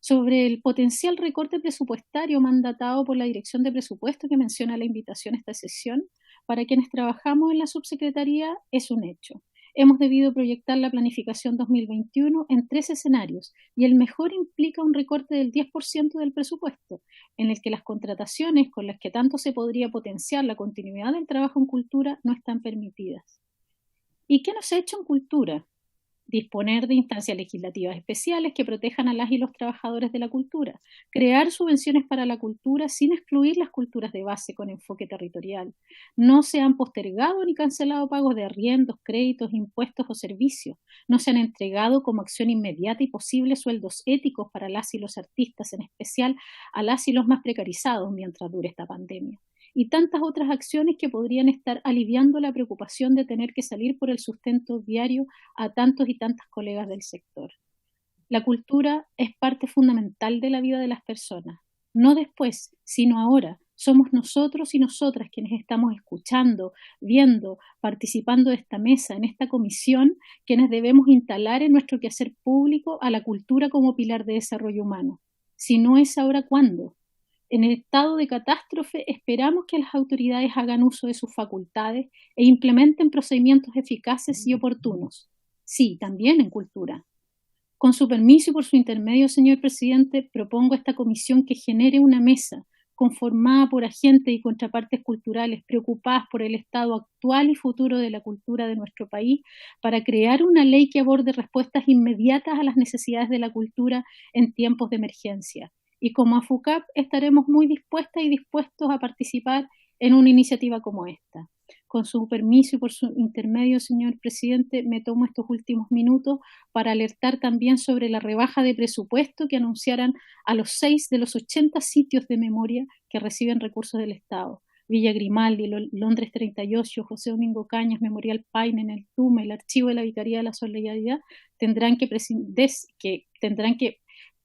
Sobre el potencial recorte presupuestario mandatado por la Dirección de Presupuesto que menciona la invitación a esta sesión, para quienes trabajamos en la subsecretaría es un hecho. Hemos debido proyectar la planificación 2021 en 3 escenarios y el mejor implica un recorte del 10% del presupuesto, en el que las contrataciones con las que tanto se podría potenciar la continuidad del trabajo en cultura no están permitidas. ¿Y qué nos ha hecho en cultura? Disponer de instancias legislativas especiales que protejan a las y los trabajadores de la cultura, crear subvenciones para la cultura sin excluir las culturas de base con enfoque territorial. No se han postergado ni cancelado pagos de arriendos, créditos, impuestos o servicios. No se han entregado como acción inmediata y posible sueldos éticos para las y los artistas, en especial a las y los más precarizados mientras dure esta pandemia. Y tantas otras acciones que podrían estar aliviando la preocupación de tener que salir por el sustento diario a tantos y tantas colegas del sector. La cultura es parte fundamental de la vida de las personas, no después, sino ahora. Somos nosotros y nosotras quienes estamos escuchando, viendo, participando de esta mesa, en esta comisión, quienes debemos instalar en nuestro quehacer público a la cultura como pilar de desarrollo humano. Si no es ahora, ¿cuándo? En el estado de catástrofe esperamos que las autoridades hagan uso de sus facultades e implementen procedimientos eficaces y oportunos. Sí, también en cultura. Con su permiso y por su intermedio, señor presidente, propongo a esta comisión que genere una mesa conformada por agentes y contrapartes culturales preocupadas por el estado actual y futuro de la cultura de nuestro país para crear una ley que aborde respuestas inmediatas a las necesidades de la cultura en tiempos de emergencia. Y como AFUCAP estaremos muy dispuestas y dispuestos a participar en una iniciativa como esta. Con su permiso y por su intermedio, señor presidente, me tomo estos últimos minutos para alertar también sobre la rebaja de presupuesto que anunciaran a los 6 de los 80 sitios de memoria que reciben recursos del Estado. Villa Grimaldi, Londres 38, José Domingo Cañas, Memorial Paine, en el TUMA, el Archivo de la Vicaría de la Solidaridad, tendrán que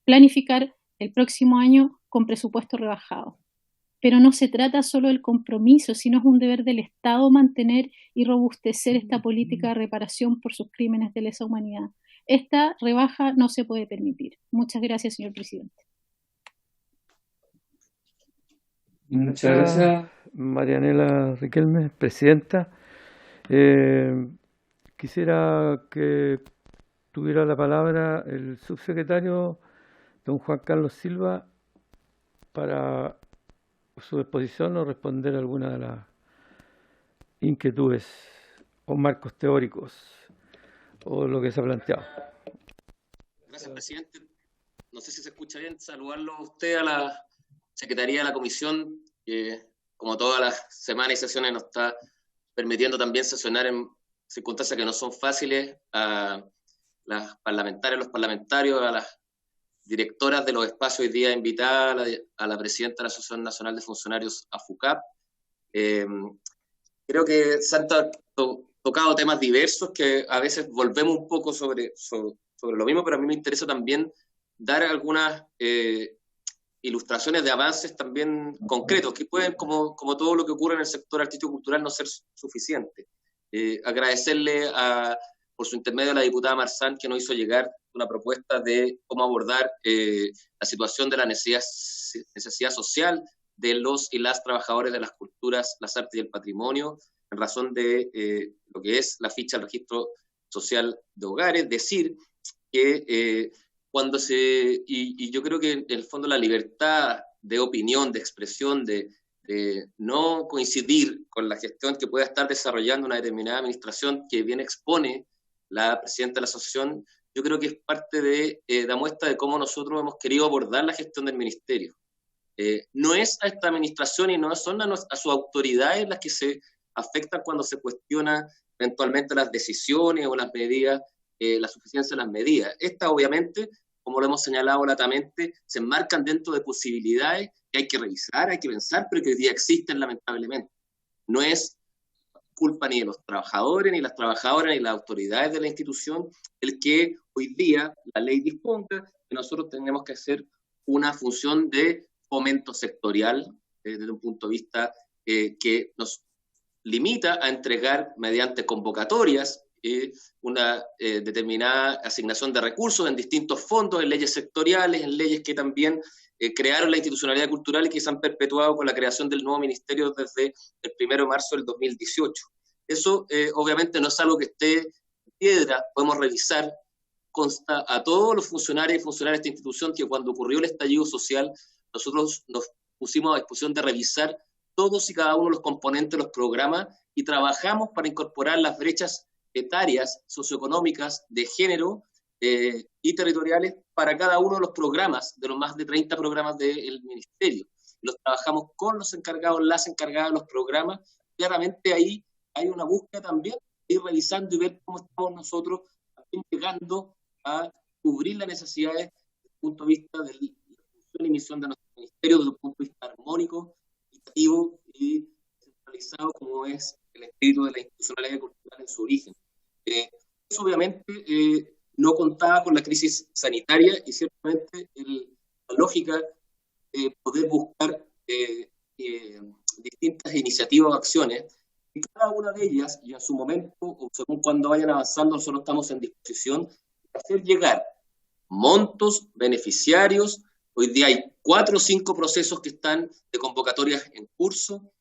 planificar el próximo año con presupuesto rebajado. Pero no se trata solo del compromiso, sino es un deber del Estado mantener y robustecer esta política de reparación por sus crímenes de lesa humanidad. Esta rebaja no se puede permitir. Muchas gracias, señor presidente. Muchas gracias, Marianela Riquelme, presidenta. Quisiera que tuviera la palabra el subsecretario don Juan Carlos Silva para su exposición o responder alguna de las inquietudes o marcos teóricos o lo que se ha planteado. Gracias, presidente. No sé si se escucha bien. Saludarlo a usted, a la Secretaría de la Comisión, que como todas las semanas y sesiones nos está permitiendo también sesionar en circunstancias que no son fáciles, a las parlamentarias, los parlamentarios, a las directoras de los espacios hoy día invitadas, a la presidenta de la Asociación Nacional de Funcionarios, AFUCAP. Creo que se han tocado temas diversos que a veces volvemos un poco sobre lo mismo, pero a mí me interesa también dar algunas ilustraciones de avances también concretos, que pueden, como todo lo que ocurre en el sector artístico-cultural, no ser suficiente. Agradecerle por su intermedio a la diputada Marzán, que nos hizo llegar una propuesta de cómo abordar la situación de la necesidad social de los y las trabajadores de las culturas, las artes y el patrimonio, en razón de lo que es la ficha del registro social de hogares. Decir que y yo creo que en el fondo la libertad de opinión, de expresión, de no coincidir con la gestión que pueda estar desarrollando una determinada administración que bien expone la presidenta de la asociación, yo creo que es parte de la muestra de cómo nosotros hemos querido abordar la gestión del ministerio. No es a esta administración y no son a sus autoridades las que se afectan cuando se cuestiona eventualmente las decisiones o las medidas, la suficiencia de las medidas. Estas, obviamente, como lo hemos señalado latamente, se enmarcan dentro de posibilidades que hay que revisar, hay que pensar, pero que hoy día existen lamentablemente. No es culpa ni de los trabajadores, ni las trabajadoras, ni las autoridades de la institución, el que hoy día la ley disponga que nosotros tenemos que hacer una función de fomento sectorial, desde un punto de vista que nos limita a entregar mediante convocatorias una determinada asignación de recursos en distintos fondos, en leyes sectoriales, en leyes que también crearon la institucionalidad cultural y que se han perpetuado con la creación del nuevo ministerio desde el 1 de marzo del 2018. Eso obviamente no es algo que esté en piedra, podemos revisar. Consta a todos los funcionarios y funcionarias de esta institución que cuando ocurrió el estallido social, nosotros nos pusimos a disposición de revisar todos y cada uno de los componentes de los programas y trabajamos para incorporar las brechas etarias, socioeconómicas, de género y territoriales para cada uno de los programas, de los más de 30 programas del ministerio. Los trabajamos con los encargados, las encargadas de los programas. Claramente ahí hay una búsqueda también, ir revisando y ver cómo estamos nosotros llegando a cubrir las necesidades desde el punto de vista de la función y misión de nuestro ministerio, desde un punto de vista armónico, equitativo y centralizado, como es el espíritu de la institucionalidad cultural en su origen. Eso obviamente no contaba con la crisis sanitaria y ciertamente la lógica de poder buscar distintas iniciativas o acciones, y cada una de ellas, y en su momento, o según cuando vayan avanzando, nosotros estamos en disposición de hacer llegar montos, beneficiarios. Hoy día hay 4 o 5 procesos que están de convocatorias en curso,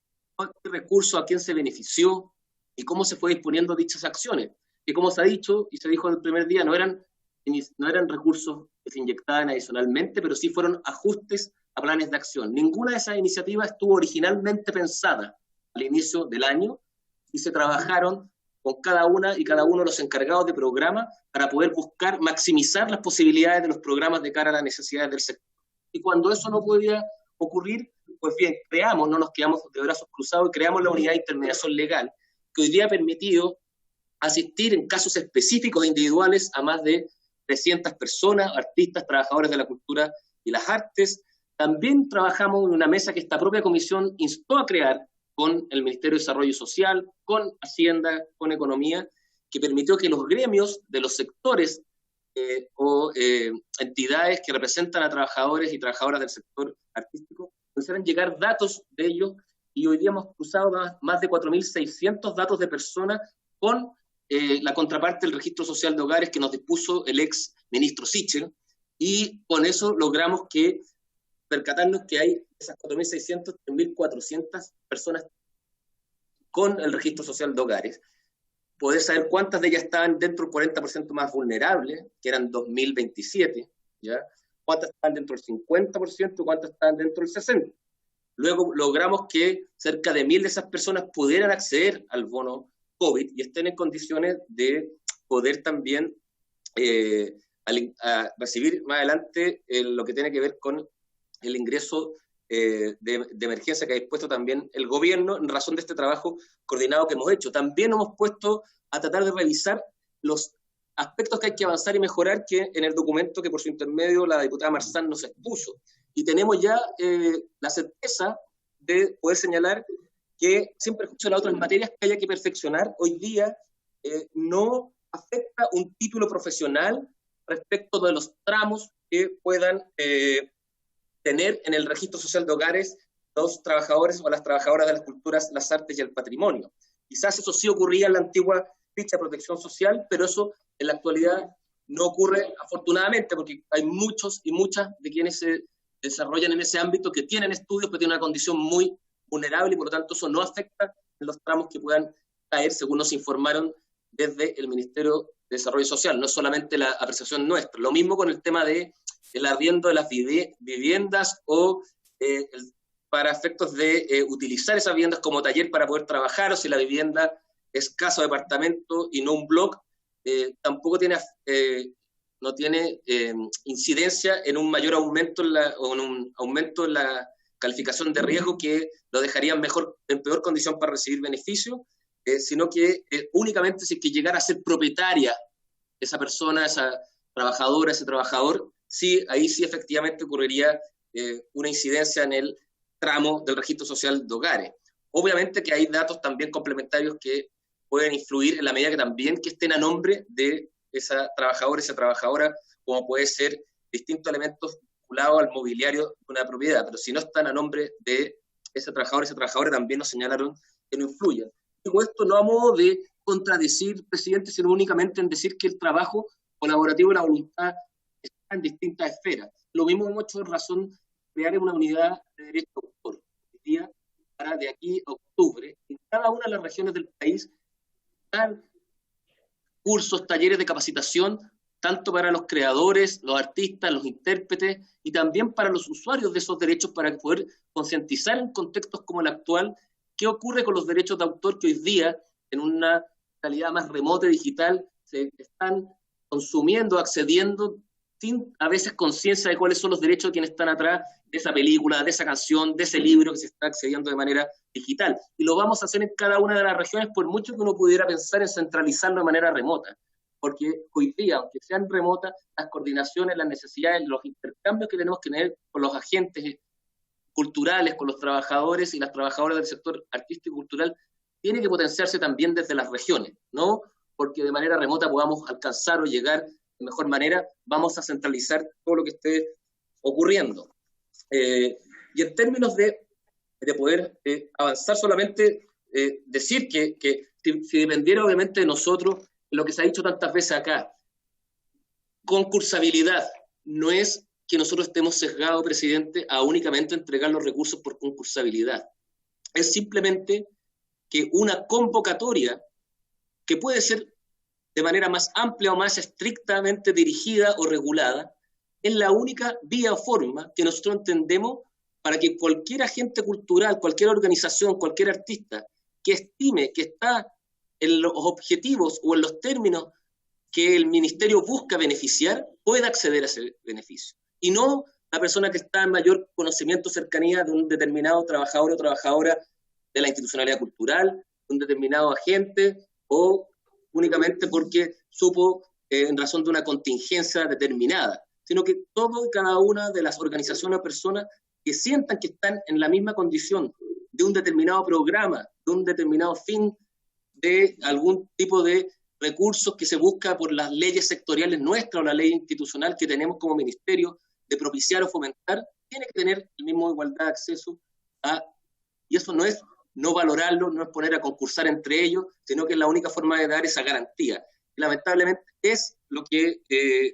qué recursos, a quién se benefició y cómo se fue disponiendo dichas acciones, que como se ha dicho y se dijo el primer día, no eran recursos que se inyectaban adicionalmente, pero sí fueron ajustes a planes de acción. Ninguna de esas iniciativas estuvo originalmente pensada al inicio del año y se trabajaron con cada una y cada uno de los encargados de programa para poder buscar maximizar las posibilidades de los programas de cara a las necesidades del sector. Y cuando eso no podía ocurrir, pues bien, no nos quedamos de brazos cruzados y creamos la unidad de intermediación legal, que hoy día ha permitido asistir en casos específicos e individuales a más de 300 personas, artistas, trabajadores de la cultura y las artes. También trabajamos en una mesa que esta propia comisión instó a crear con el Ministerio de Desarrollo Social, con Hacienda, con Economía, que permitió que los gremios de los sectores o entidades que representan a trabajadores y trabajadoras del sector artístico pudieran llegar datos de ellos, y hoy día hemos cruzado más de 4.600 datos de personas con la contraparte del registro social de hogares que nos dispuso el ex ministro Sichel, y con eso logramos percatarnos que hay esas 4.600, 3.400 personas con el registro social de hogares, poder saber cuántas de ellas estaban dentro del 40% más vulnerable, que eran 2.027, ¿ya? Cuántas estaban dentro del 50%, cuántas estaban dentro del 60%. Luego logramos que cerca de 1.000 de esas personas pudieran acceder al bono COVID y estén en condiciones de poder también a recibir más adelante lo que tiene que ver con el ingreso de emergencia que ha dispuesto también el gobierno en razón de este trabajo coordinado que hemos hecho. También nos hemos puesto a tratar de revisar los aspectos que hay que avanzar y mejorar, que en el documento que por su intermedio la diputada Marzán nos expuso. Y tenemos ya la certeza de poder señalar que, sin perjuicio de las otras materias que haya que perfeccionar, hoy día no afecta un título profesional respecto de los tramos que puedan tener en el registro social de hogares los trabajadores o las trabajadoras de las culturas, las artes y el patrimonio. Quizás eso sí ocurría en la antigua ficha de protección social, pero eso en la actualidad no ocurre afortunadamente, porque hay muchos y muchas de quienes se desarrollan en ese ámbito que tienen estudios, pero tienen una condición muy vulnerable y por lo tanto eso no afecta en los tramos que puedan caer, según nos informaron desde el Ministerio de Desarrollo Social. No es solamente la apreciación nuestra. Lo mismo con el tema del arriendo de las viviendas o para efectos de utilizar esas viviendas como taller para poder trabajar, o si la vivienda es casa o departamento y no un blog, tampoco tiene, no tiene incidencia en un mayor aumento o en un aumento en la calificación de riesgo que lo dejarían en peor condición para recibir beneficios, sino que únicamente si es que llegara a ser propietaria esa persona, esa trabajadora, ese trabajador, sí, ahí sí efectivamente ocurriría una incidencia en el tramo del registro social de hogares. Obviamente que hay datos también complementarios que pueden influir en la medida que también que estén a nombre de esa trabajadora, como puede ser distintos elementos vinculados al mobiliario de una propiedad, pero si no están a nombre de ese trabajador, esa trabajadora, también nos señalaron que no influyen. Digo esto no a modo de contradecir, presidente, sino únicamente en decir que el trabajo colaborativo y la voluntad están en distintas esferas. Lo mismo hemos hecho razón de crear una unidad de derecho de autor. Hoy día, para de aquí a octubre, en cada una de las regiones del país, dan cursos, talleres de capacitación, tanto para los creadores, los artistas, los intérpretes, y también para los usuarios de esos derechos, para poder concientizar en contextos como el actual qué ocurre con los derechos de autor que hoy día, en una calidad más remota y digital, se están consumiendo, accediendo, sin a veces conciencia de cuáles son los derechos de quienes están atrás de esa película, de esa canción, de ese libro que se está accediendo de manera digital. Y lo vamos a hacer en cada una de las regiones, por mucho que uno pudiera pensar en centralizarlo de manera remota. Porque hoy día, aunque sean remotas, las coordinaciones, las necesidades, los intercambios que tenemos que tener con los agentes culturales, con los trabajadores y las trabajadoras del sector artístico y cultural, tiene que potenciarse también desde las regiones, no porque de manera remota podamos alcanzar o llegar de mejor manera, vamos a centralizar todo lo que esté ocurriendo. Y en términos de poder avanzar, solamente decir que si dependiera obviamente de nosotros, lo que se ha dicho tantas veces acá, concursabilidad no es que nosotros estemos sesgados, presidente, a únicamente entregar los recursos por concursabilidad. Es simplemente que una convocatoria que puede ser de manera más amplia o más estrictamente dirigida o regulada, es la única vía o forma que nosotros entendemos para que cualquier agente cultural, cualquier organización, cualquier artista que estime que está en los objetivos o en los términos que el ministerio busca beneficiar, pueda acceder a ese beneficio. Y no la persona que está en mayor conocimiento o cercanía de un determinado trabajador o trabajadora de la institucionalidad cultural, de un determinado agente, o únicamente porque supo en razón de una contingencia determinada, sino que todo y cada una de las organizaciones o personas que sientan que están en la misma condición de un determinado programa, de un determinado fin, de algún tipo de recursos que se busca por las leyes sectoriales nuestras o la ley institucional que tenemos como ministerio de propiciar o fomentar, tiene que tener la misma igualdad de acceso a, y eso no es no valorarlo, no es poner a concursar entre ellos, sino que es la única forma de dar esa garantía. Y lamentablemente es lo que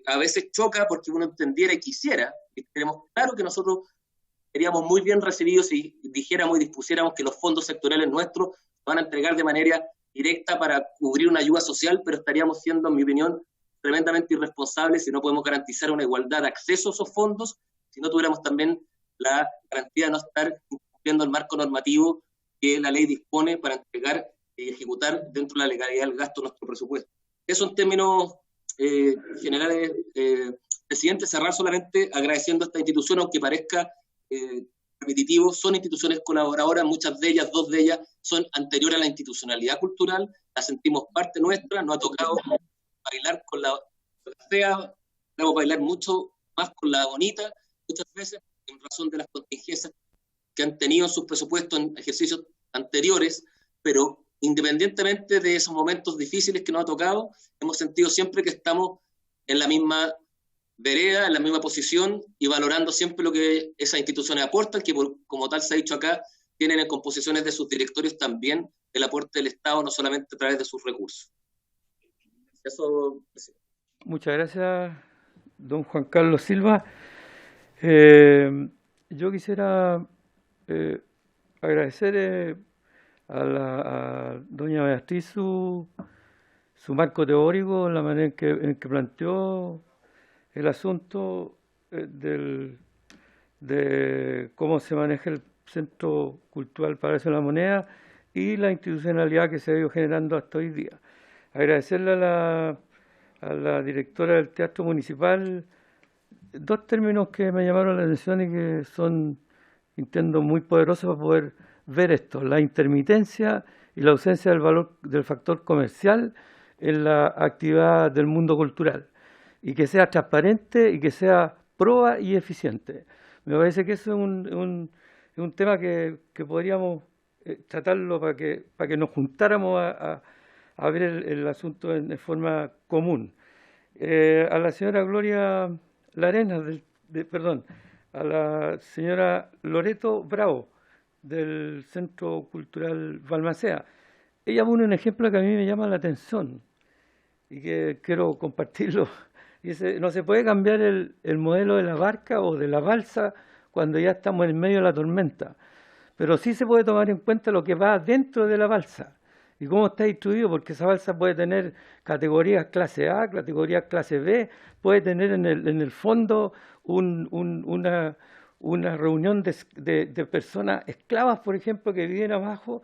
a veces choca porque uno entendiera y quisiera, y tenemos claro que nosotros seríamos muy bien recibidos si dijéramos y dispusiéramos que los fondos sectoriales nuestros van a entregar de manera directa para cubrir una ayuda social, pero estaríamos siendo, en mi opinión, tremendamente irresponsables si no podemos garantizar una igualdad de acceso a esos fondos, si no tuviéramos también la garantía de no estar cumpliendo el marco normativo que la ley dispone para entregar y ejecutar dentro de la legalidad del gasto de nuestro presupuesto. Eso en términos generales, presidente, cerrar solamente agradeciendo a esta institución, aunque parezca repetitivo, son instituciones colaboradoras, muchas de ellas, dos de ellas, son anteriores a la institucionalidad cultural, la sentimos parte nuestra, nos ha tocado bailar con la fea, debemos bailar mucho más con la bonita, muchas veces en razón de las contingencias que han tenido en sus presupuestos en ejercicios anteriores, pero independientemente de esos momentos difíciles que nos ha tocado, hemos sentido siempre que estamos en la misma vereda, en la misma posición y valorando siempre lo que esas instituciones aportan, que como tal se ha dicho acá, tienen en composiciones de sus directorios también el aporte del Estado, no solamente a través de sus recursos. Eso. Muchas gracias, don Juan Carlos Silva. Yo quisiera agradecer a doña Beatriz su marco teórico, la manera en que planteó el asunto de cómo se maneja el Centro Cultural Palacio de la Moneda y la institucionalidad que se ha ido generando hasta hoy día. Agradecerle a la directora del Teatro Municipal dos términos que me llamaron la atención y que son, entiendo, muy poderosos para poder ver esto: la intermitencia y la ausencia del valor del factor comercial en la actividad del mundo cultural, y que sea transparente y que sea proba y eficiente. Me parece que eso es un tema que podríamos tratarlo para que nos juntáramos a ver el asunto de forma común. A la señora Gloria Larena, a la señora Loreto Bravo, del Centro Cultural Balmaceda. Ella pone un ejemplo que a mí me llama la atención y que quiero compartirlo. Dice: no se puede cambiar el modelo de la barca o de la balsa cuando ya estamos en medio de la tormenta, pero sí se puede tomar en cuenta lo que va dentro de la balsa y cómo está distribuido, porque esa balsa puede tener categorías clase A, categorías clase B, puede tener en el fondo una reunión de personas esclavas, por ejemplo, que viven abajo,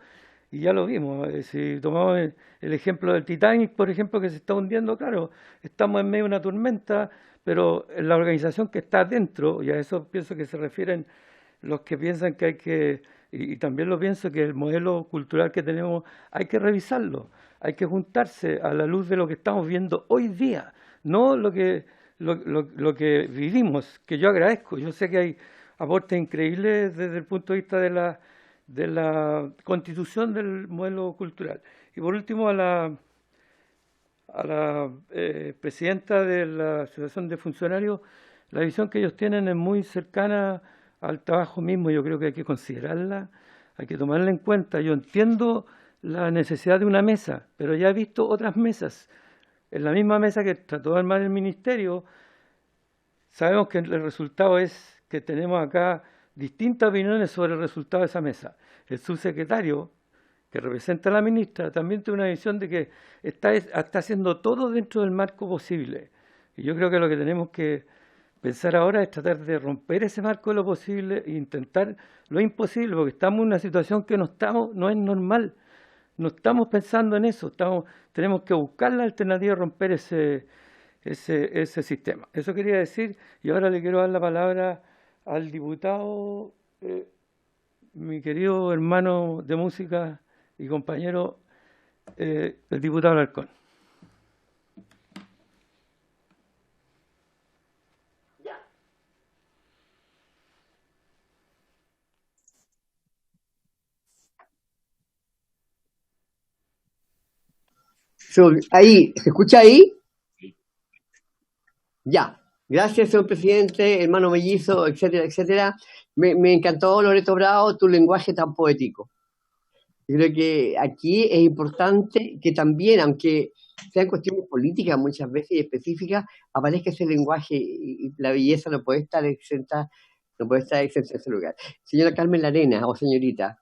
y ya lo vimos. Si tomamos el ejemplo del Titanic, por ejemplo, que se está hundiendo, claro, estamos en medio de una tormenta, pero la organización que está dentro, y a eso pienso que se refieren los que piensan que hay que, y también lo pienso, que el modelo cultural que tenemos hay que revisarlo, hay que juntarse a la luz de lo que estamos viendo hoy día, no lo que vivimos, que yo agradezco. Yo sé que hay aportes increíbles desde el punto de vista de la constitución del modelo cultural. Y por último, a la presidenta de la Asociación de Funcionarios, la visión que ellos tienen es muy cercana al trabajo mismo. Yo creo que hay que considerarla, hay que tomarla en cuenta. Yo entiendo la necesidad de una mesa, pero ya he visto otras mesas. En la misma mesa que trató de armar el ministerio, sabemos que el resultado es que tenemos acá distintas opiniones sobre el resultado de esa mesa. El subsecretario, que representa a la ministra, también tiene una visión de que está haciendo todo dentro del marco posible. Y yo creo que lo que tenemos que pensar ahora es tratar de romper ese marco de lo posible e intentar lo imposible, porque estamos en una situación que no es normal. No estamos pensando en eso, tenemos que buscar la alternativa de romper ese sistema. Eso quería decir, y ahora le quiero dar la palabra al diputado, mi querido hermano de música y compañero, el diputado Alarcón. Ahí, ¿se escucha ahí? Ya. Gracias, señor presidente, hermano mellizo, etcétera, etcétera. Me encantó, Loreto Bravo, tu lenguaje tan poético. Yo creo que aquí es importante que también, aunque sean cuestiones políticas muchas veces y específicas, aparezca ese lenguaje y la belleza no puede estar exenta en ese lugar. Señora Carmen Larena, o señorita,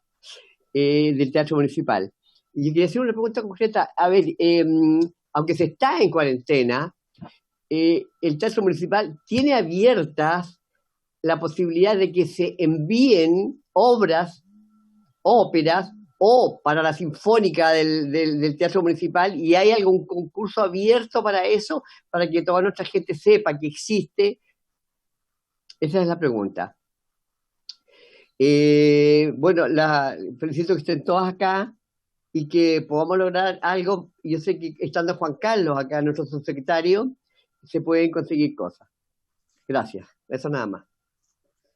del Teatro Municipal. Y yo quería hacer una pregunta concreta. A ver, aunque se está en cuarentena, el Teatro Municipal tiene abiertas la posibilidad de que se envíen obras, óperas, o para la Sinfónica del Teatro Municipal, y hay algún concurso abierto para eso, para que toda nuestra gente sepa que existe. Esa es la pregunta. Bueno, felicito que estén todas acá y que podamos lograr algo. Yo sé que estando Juan Carlos acá, nuestro subsecretario, se pueden conseguir cosas. Gracias. Eso nada más.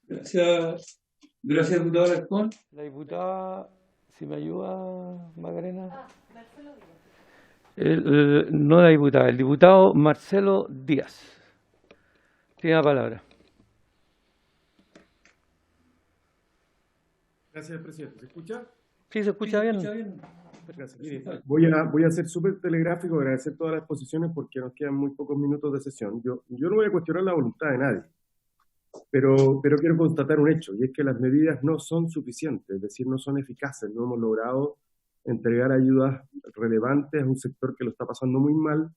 Gracias, diputado Alarcón. La diputada, si me ayuda, Magdalena. No la diputada, el diputado Marcelo Díaz. Tiene la palabra. Gracias, presidente. ¿Se escucha? Sí, se escucha bien. Gracias. Mire, voy a ser súper telegráfico, agradecer todas las exposiciones porque nos quedan muy pocos minutos de sesión. Yo no voy a cuestionar la voluntad de nadie, pero quiero constatar un hecho, y es que las medidas no son suficientes, es decir, no son eficaces. No hemos logrado entregar ayudas relevantes a un sector que lo está pasando muy mal,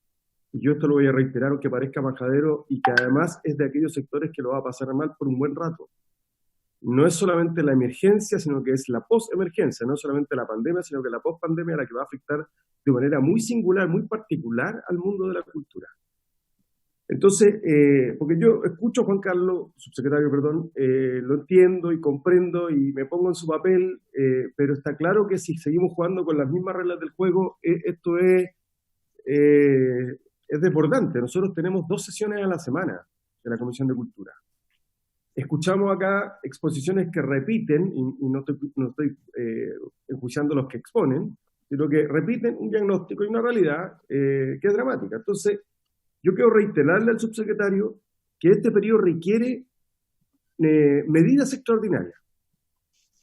y yo esto lo voy a reiterar, aunque parezca majadero, y que además es de aquellos sectores que lo va a pasar mal por un buen rato. No es solamente la emergencia, sino que es la post-emergencia, no solamente la pandemia, sino que la post-pandemia la que va a afectar de manera muy singular, muy particular al mundo de la cultura. Entonces, porque yo escucho a Juan Carlos, subsecretario, perdón, lo entiendo y comprendo y me pongo en su papel, pero está claro que si seguimos jugando con las mismas reglas del juego, esto es desbordante. Nosotros tenemos 2 sesiones a la semana de la Comisión de Cultura. Escuchamos acá exposiciones que repiten, y no estoy enjuiciando los que exponen, sino que repiten un diagnóstico y una realidad que es dramática. Entonces, yo quiero reiterarle al subsecretario que este periodo requiere medidas extraordinarias.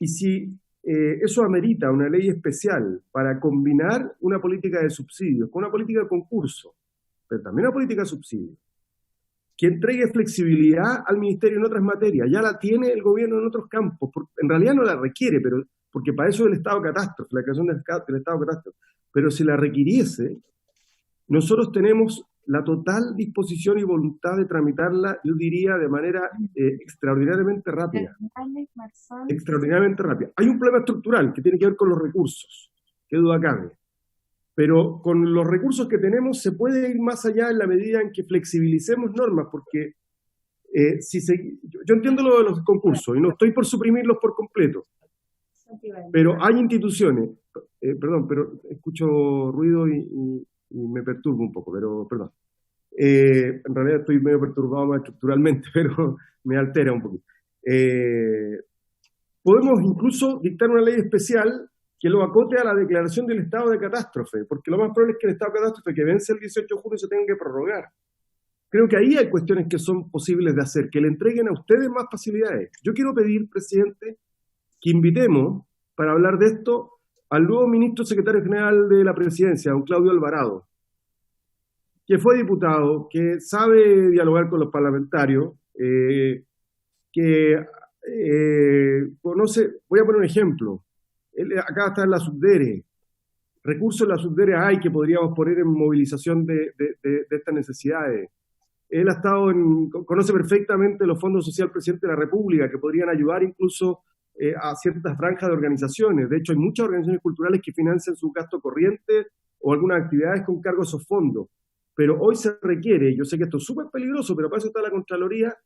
Y si eso amerita una ley especial para combinar una política de subsidios con una política de concurso, pero también una política de subsidios, que entregue flexibilidad al Ministerio en otras materias. Ya la tiene el gobierno en otros campos. En realidad no la requiere, pero porque para eso es el estado de catástrofe, la creación del estado de catástrofe. Pero si la requiriese, nosotros tenemos la total disposición y voluntad de tramitarla, yo diría, de manera extraordinariamente rápida. Extraordinariamente rápida. Hay un problema estructural que tiene que ver con los recursos, qué duda cabe. Pero con los recursos que tenemos se puede ir más allá en la medida en que flexibilicemos normas, porque yo entiendo lo de los concursos y no estoy por suprimirlos por completo, pero hay instituciones, perdón, pero escucho ruido y me perturbo un poco, pero perdón. En realidad estoy medio perturbado más estructuralmente, pero me altera un poquito. Podemos incluso dictar una ley especial que lo acote a la declaración del estado de catástrofe, porque lo más probable es que el estado de catástrofe que vence el 18 de junio se tenga que prorrogar. Creo que ahí hay cuestiones que son posibles de hacer, que le entreguen a ustedes más facilidades. Yo quiero pedir, presidente, que invitemos para hablar de esto al nuevo ministro secretario general de la presidencia, don Claudio Alvarado, que fue diputado, que sabe dialogar con los parlamentarios, que conoce, voy a poner un ejemplo. Acá está en la Subdere. Recursos en la Subdere hay que podríamos poner en movilización de estas necesidades. Él ha estado conoce perfectamente los fondos social presidente de la República, que podrían ayudar incluso a ciertas franjas de organizaciones. De hecho, hay muchas organizaciones culturales que financian su gasto corriente o algunas actividades con cargo a esos fondos. Pero hoy se requiere, yo sé que esto es súper peligroso, pero para eso está la Contraloría,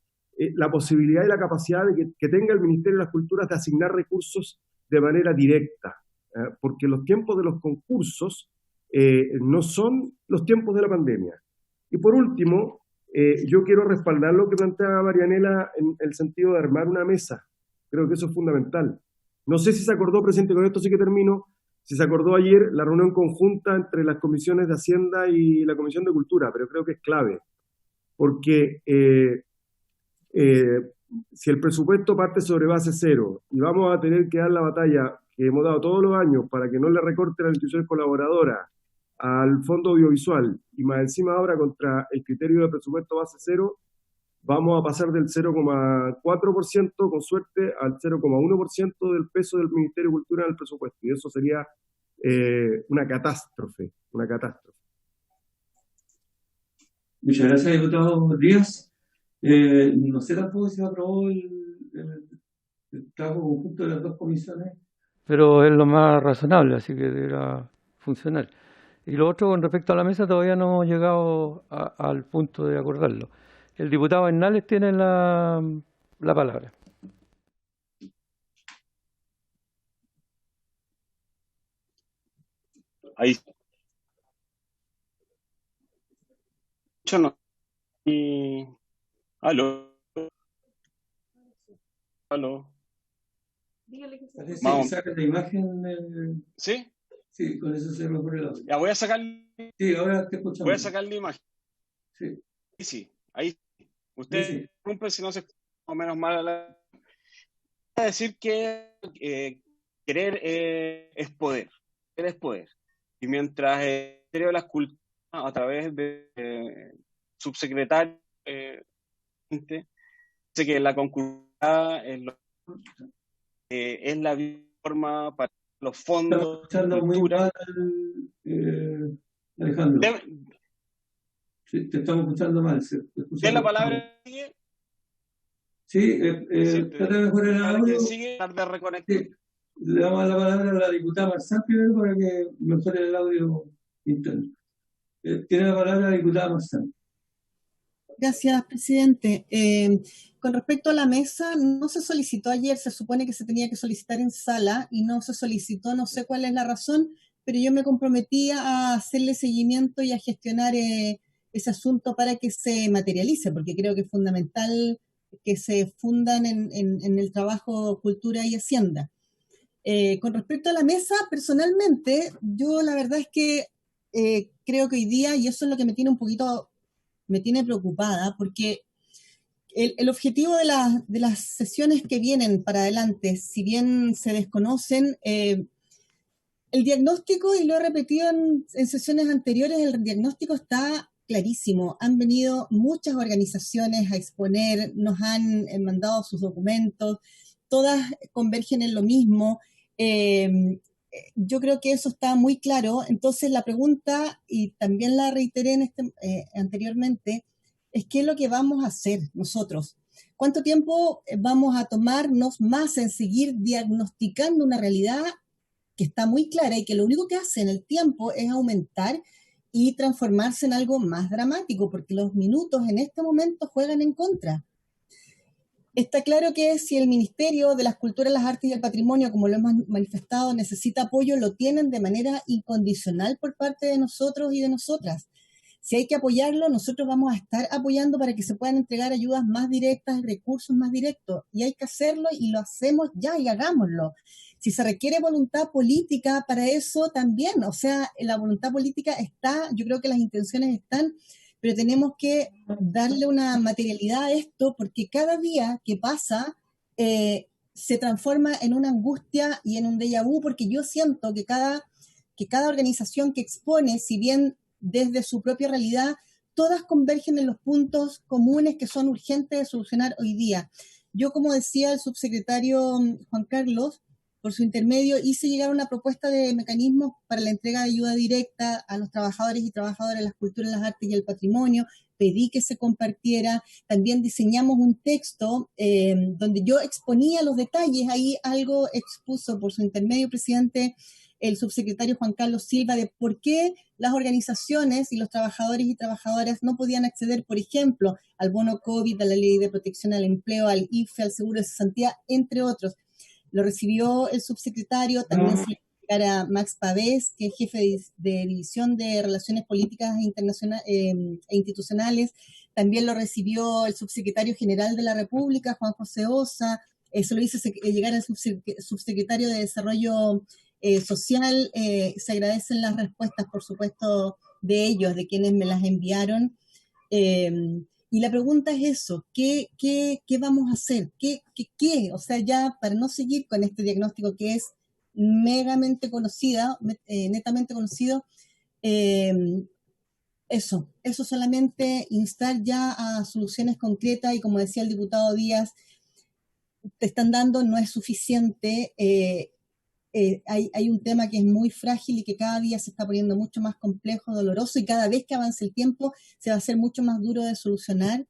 la posibilidad y la capacidad de que tenga el Ministerio de las Culturas de asignar recursos de manera directa, porque los tiempos de los concursos no son los tiempos de la pandemia. Y por último, yo quiero respaldar lo que planteaba Marianela en el sentido de armar una mesa. Creo que eso es fundamental. No sé si se acordó, presidente, con esto sí que termino, si se acordó ayer la reunión conjunta entre las comisiones de Hacienda y la Comisión de Cultura, pero creo que es clave, porque si el presupuesto parte sobre base cero y vamos a tener que dar la batalla que hemos dado todos los años para que no le recorten a las instituciones colaboradoras, al fondo audiovisual y más encima ahora contra el criterio de presupuesto base cero, vamos a pasar del 0,4% con suerte al 0,1% del peso del Ministerio de Cultura en el presupuesto, y eso sería una catástrofe, una catástrofe. Muchas gracias, diputado Díaz. No sé tampoco si se aprobó el trabajo conjunto de las 2 comisiones. Pero es lo más razonable, así que deberá funcionar. Y lo otro, con respecto a la mesa, todavía no hemos llegado al punto de acordarlo. El diputado Hernández tiene la palabra. Ahí. No. Aló. Aló. Parece que saca la imagen. ¿Sí? Sí, con eso se lo pone el audio. Ya voy a sacar. Sí, ahora te escuchamos. Voy a sacar la imagen. Sí. Sí, ahí. Usted Sí. interrumpe si no se escucha más o menos mal a la... decir que querer es poder. Querer es poder. Y mientras el Ministerio de las Culturas, a través de subsecretario, dice que la concurrencia es la forma para los fondos de Estamos escuchando muy cultura. mal, Alejandro. Sí, te estamos escuchando mal. Se escucha ¿Qué la cortado. palabra sigue? Sí, Sí, trata de mejorar el para audio. quien sigue, tratar de reconectar. Sí. Le damos la palabra a la diputada Marzán primero para que mejore el audio interno. Tiene la palabra la diputada Marzán. Gracias, presidente. Con respecto a la mesa, no se solicitó ayer, se supone que se tenía que solicitar en sala y no se solicitó, no sé cuál es la razón, pero yo me comprometí a hacerle seguimiento y a gestionar ese asunto para que se materialice, porque creo que es fundamental que se fundan en el trabajo Cultura y Hacienda. Con respecto a la mesa, personalmente, yo la verdad es que creo que hoy día, y eso es lo que me tiene un poquito, me tiene preocupada, porque el objetivo de las sesiones que vienen para adelante, si bien se desconocen, el diagnóstico, y lo he repetido en sesiones anteriores, el diagnóstico está clarísimo. Han venido muchas organizaciones a exponer, nos han mandado sus documentos, todas convergen en lo mismo. Yo creo que eso está muy claro. Entonces la pregunta, y también la reiteré anteriormente, es qué es lo que vamos a hacer nosotros. ¿Cuánto tiempo vamos a tomarnos más en seguir diagnosticando una realidad que está muy clara y que lo único que hace en el tiempo es aumentar y transformarse en algo más dramático, porque los minutos en este momento juegan en contra? Está claro que si el Ministerio de las Culturas, las Artes y el Patrimonio, como lo hemos manifestado, necesita apoyo, lo tienen de manera incondicional por parte de nosotros y de nosotras. Si hay que apoyarlo, nosotros vamos a estar apoyando para que se puedan entregar ayudas más directas, recursos más directos. Y hay que hacerlo y lo hacemos ya y hagámoslo. Si se requiere voluntad política para eso también, o sea, la voluntad política está, yo creo que las intenciones están, pero tenemos que darle una materialidad a esto porque cada día que pasa se transforma en una angustia y en un déjà vu, porque yo siento que cada organización que expone, si bien desde su propia realidad, todas convergen en los puntos comunes que son urgentes de solucionar hoy día. Yo, como decía el subsecretario Juan Carlos, por su intermedio, hice llegar una propuesta de mecanismos para la entrega de ayuda directa a los trabajadores y trabajadoras de las culturas, las artes y el patrimonio. Pedí que se compartiera. También diseñamos un texto donde yo exponía los detalles. Ahí algo expuso por su intermedio, presidente, el subsecretario Juan Carlos Silva, de por qué las organizaciones y los trabajadores y trabajadoras no podían acceder, por ejemplo, al bono COVID, a la ley de protección al empleo, al IFE, al seguro de cesantía, entre otros. Lo recibió el subsecretario, también se le envió a Max Pavés, que es jefe de División de Relaciones Políticas e Institucionales. También lo recibió el subsecretario general de la República, Juan José Osa. Se lo hizo llegar al subsecretario de Desarrollo Social. Se agradecen las respuestas, por supuesto, de ellos, de quienes me las enviaron. Y la pregunta es eso, ¿qué vamos a hacer? ¿Qué? O sea, ya para no seguir con este diagnóstico que es netamente conocido, eso solamente, instar ya a soluciones concretas, y como decía el diputado Díaz, te están dando, no es suficiente. Hay un tema que es muy frágil y que cada día se está poniendo mucho más complejo, doloroso, y cada vez que avance el tiempo se va a hacer mucho más duro de solucionar.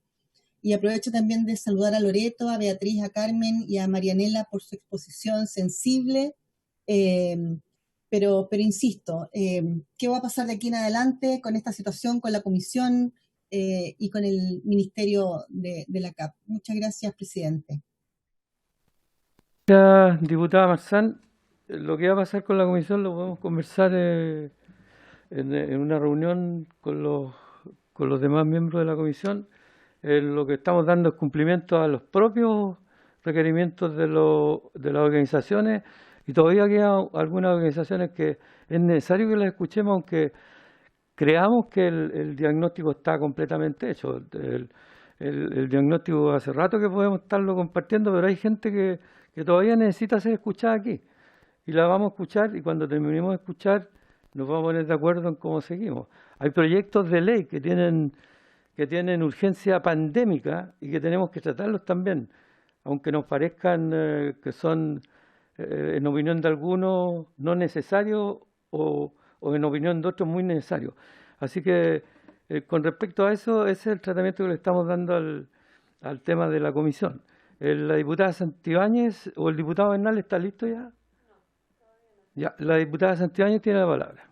Y aprovecho también de saludar a Loreto, a Beatriz, a Carmen y a Marianela por su exposición sensible, pero insisto, ¿qué va a pasar de aquí en adelante con esta situación, con la comisión y con el Ministerio de la CAP? Muchas gracias, presidente. Gracias, diputada Marzán. Lo que va a pasar con la comisión lo podemos conversar en una reunión con los demás miembros de la comisión. Lo que estamos dando es cumplimiento a los propios requerimientos de las organizaciones, y todavía quedan algunas organizaciones que es necesario que las escuchemos, aunque creamos que el diagnóstico está completamente hecho. el diagnóstico hace rato que podemos estarlo compartiendo, pero hay gente que todavía necesita ser escuchada aquí. Y la vamos a escuchar, y cuando terminemos de escuchar nos vamos a poner de acuerdo en cómo seguimos. Hay proyectos de ley que tienen urgencia pandémica y que tenemos que tratarlos también, aunque nos parezcan que son, en opinión de algunos, no necesarios o en opinión de otros muy necesarios. Así que con respecto a eso, ese es el tratamiento que le estamos dando al tema de la comisión. ¿La diputada Santibáñez o el diputado Bernal está listo ya? Ya, la diputada Santibáñez tiene la palabra.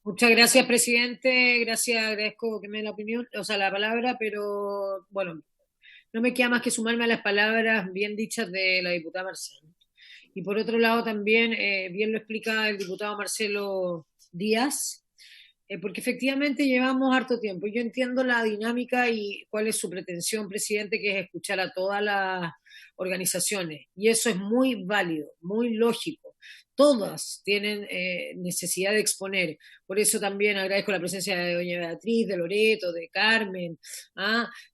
Muchas gracias, presidente. Gracias, agradezco que me dé la opinión, o sea, la palabra, pero bueno, no me queda más que sumarme a las palabras bien dichas de la diputada Marcelo. Y por otro lado también, bien lo explica el diputado Marcelo Díaz, porque efectivamente llevamos harto tiempo. Yo entiendo la dinámica y cuál es su pretensión, presidente, que es escuchar a todas las organizaciones. Y eso es muy válido, muy lógico. Todas tienen necesidad de exponer. Por eso también agradezco la presencia de doña Beatriz, de Loreto, de Carmen,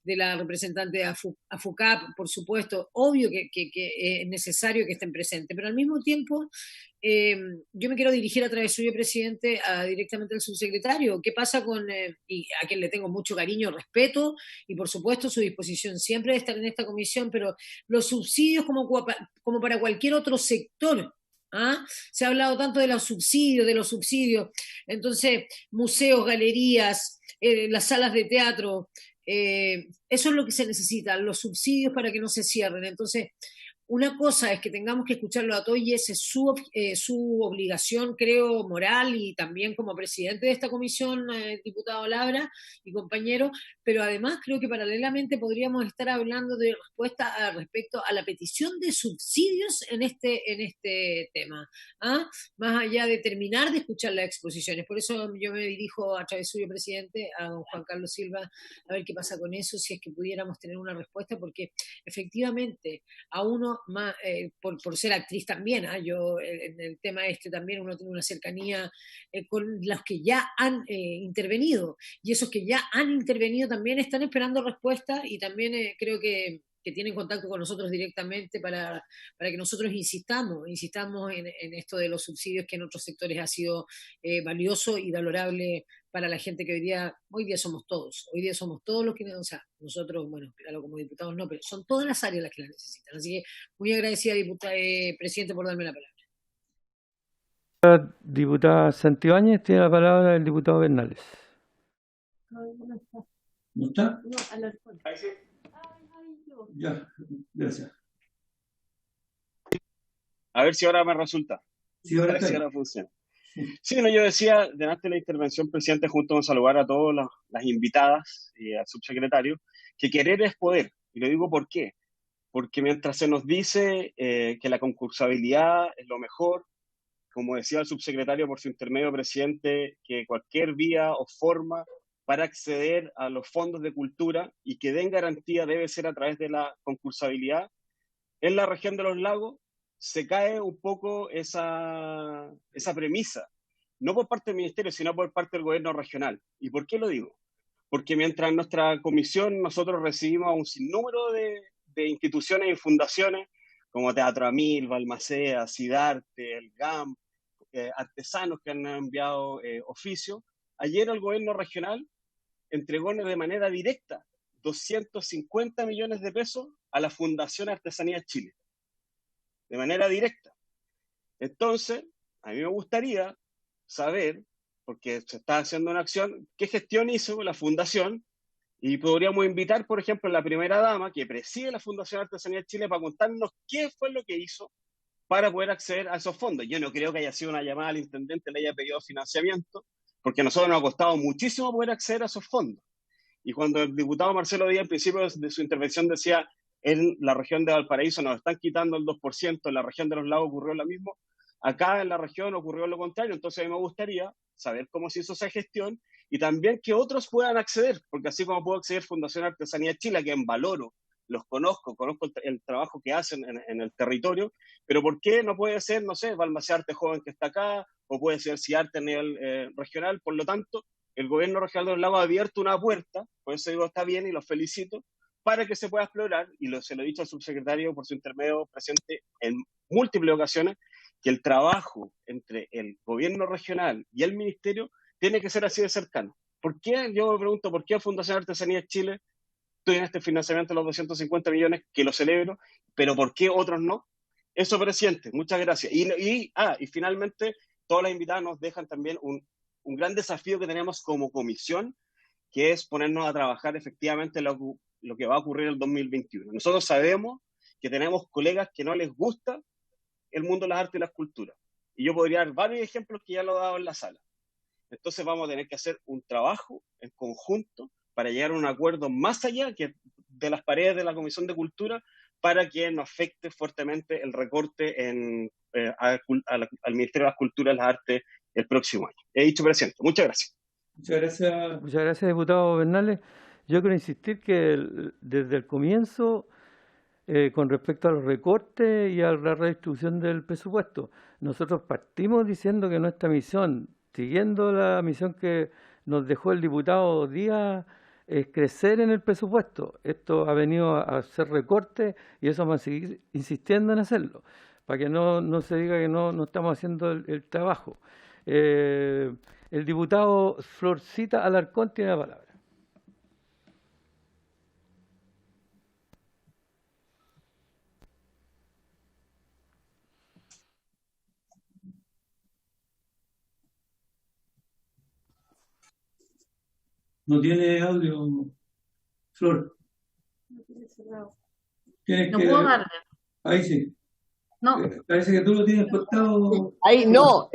de la representante de AFUCAP, por supuesto. Obvio que es necesario que estén presentes, pero al mismo tiempo yo me quiero dirigir a través suyo, presidente, directamente al subsecretario. ¿Qué pasa con, y a quien le tengo mucho cariño, respeto, y por supuesto su disposición siempre de estar en esta comisión, pero los subsidios como para cualquier otro sector? Se ha hablado tanto de los subsidios. Entonces, museos, galerías, las salas de teatro, eso es lo que se necesita, los subsidios para que no se cierren. Entonces, una cosa es que tengamos que escucharlo a todos y esa es su obligación, creo, moral y también como presidente de esta comisión, diputado Labra y compañero, pero además creo que paralelamente podríamos estar hablando de respuesta respecto a la petición de subsidios en este tema, más allá de terminar de escuchar las exposiciones. Por eso yo me dirijo a través suyo, presidente, a don Juan Carlos Silva, a ver qué pasa con eso, si es que pudiéramos tener una respuesta, porque efectivamente a uno más, por ser actriz también, yo en el tema también uno tiene una cercanía con los que ya han intervenido, y esos que ya han intervenido también están esperando respuesta y también creo que tienen contacto con nosotros directamente para que nosotros insistamos en esto de los subsidios, que en otros sectores ha sido valioso y valorable para la gente que hoy día somos todos los que, o sea, nosotros, bueno, claro, como diputados no, pero son todas las áreas las que la necesitan. Así que muy agradecida, presidente, por darme la palabra. La diputada Santibáñez tiene la palabra el diputado Bernales. ¿No está? No, a la respuesta. Ya, gracias. A ver si ahora me resulta. Sí, ahora A ver si está. ahora funciona. Sí, no, yo decía, delante de la intervención, presidente, junto con saludar a todas las invitadas y al subsecretario, que querer es poder. Y lo digo por qué. Porque mientras se nos dice que la concursabilidad es lo mejor, como decía el subsecretario por su intermedio, presidente, que cualquier vía o forma para acceder a los fondos de cultura y que den garantía debe ser a través de la concursabilidad, en la región de los lagos se cae un poco esa premisa, no por parte del ministerio, sino por parte del gobierno regional. ¿Y por qué lo digo? Porque mientras en nuestra comisión nosotros recibimos un sinnúmero de instituciones y fundaciones, como Teatro Amil, Balmaceda, Sidarte, el GAM, artesanos que han enviado oficios, ayer el gobierno regional entregó de manera directa 250 millones de pesos a la Fundación Artesanía Chile. De manera directa. Entonces, a mí me gustaría saber, porque se está haciendo una acción, qué gestión hizo la Fundación, y podríamos invitar, por ejemplo, a la primera dama que preside la Fundación Artesanía Chile para contarnos qué fue lo que hizo para poder acceder a esos fondos. Yo no creo que haya sido una llamada al intendente, le haya pedido financiamiento, porque a nosotros nos ha costado muchísimo poder acceder a esos fondos. Y cuando el diputado Marcelo Díaz, al principio de su intervención, decía, en la región de Valparaíso nos están quitando el 2%, en la región de los lagos ocurrió lo mismo, acá en la región ocurrió lo contrario. Entonces a mí me gustaría saber cómo se hizo esa gestión y también que otros puedan acceder, porque así como puedo acceder Fundación Artesanía Chile, a quien valoro, los conozco el trabajo que hacen en el territorio, pero ¿por qué no puede ser, no sé, Balmaceda Arte Joven que está acá, o puede ser CIARTE a nivel regional? Por lo tanto, el gobierno regional de los lagos ha abierto una puerta, por eso digo está bien y los felicito, para que se pueda explorar, y se lo he dicho al subsecretario por su intermedio presente en múltiples ocasiones, que el trabajo entre el gobierno regional y el ministerio tiene que ser así de cercano. ¿Por qué? Yo me pregunto, ¿por qué Fundación Artesanía Chile tiene este financiamiento de los 250 millones, que lo celebro, pero ¿por qué otros no? Eso, presidente, muchas gracias. Y finalmente, todas las invitadas nos dejan también un gran desafío que tenemos como comisión, que es ponernos a trabajar efectivamente lo que va a ocurrir en el 2021. Nosotros sabemos que tenemos colegas que no les gusta el mundo de las artes y las culturas. Y yo podría dar varios ejemplos que ya lo he dado en la sala. Entonces vamos a tener que hacer un trabajo en conjunto para llegar a un acuerdo más allá que de las paredes de la Comisión de Cultura, para que no afecte fuertemente el recorte al Ministerio de las Culturas y las Artes el próximo año. He dicho, presidente. Muchas gracias. Muchas gracias, diputado Bernales. Yo quiero insistir que desde el comienzo, con respecto a los recortes y a la redistribución del presupuesto, nosotros partimos diciendo que nuestra misión, siguiendo la misión que nos dejó el diputado Díaz, es crecer en el presupuesto. Esto ha venido a hacer recortes y eso vamos a seguir insistiendo en hacerlo, para que no se diga que no estamos haciendo el trabajo. El diputado Florcita Alarcón tiene la palabra. No tiene audio, Flor. No tiene cerrado. Tienes No que... puedo darle. Ahí sí. No. Parece que tú lo tienes cortado. Ahí no,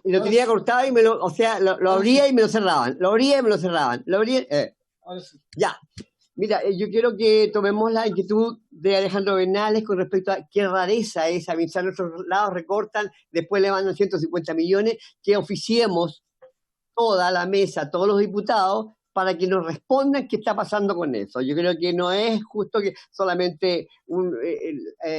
lo tenía cortado y lo abría y me lo cerraban. Lo abría y me lo cerraban. Lo abría, Ya. Mira, yo quiero que tomemos la inquietud de Alejandro Bernales con respecto a qué rareza es. A nuestros lados recortan, después le mandan 150 millones, que oficiemos toda la mesa, todos los diputados, para que nos respondan qué está pasando con eso. Yo creo que no es justo que solamente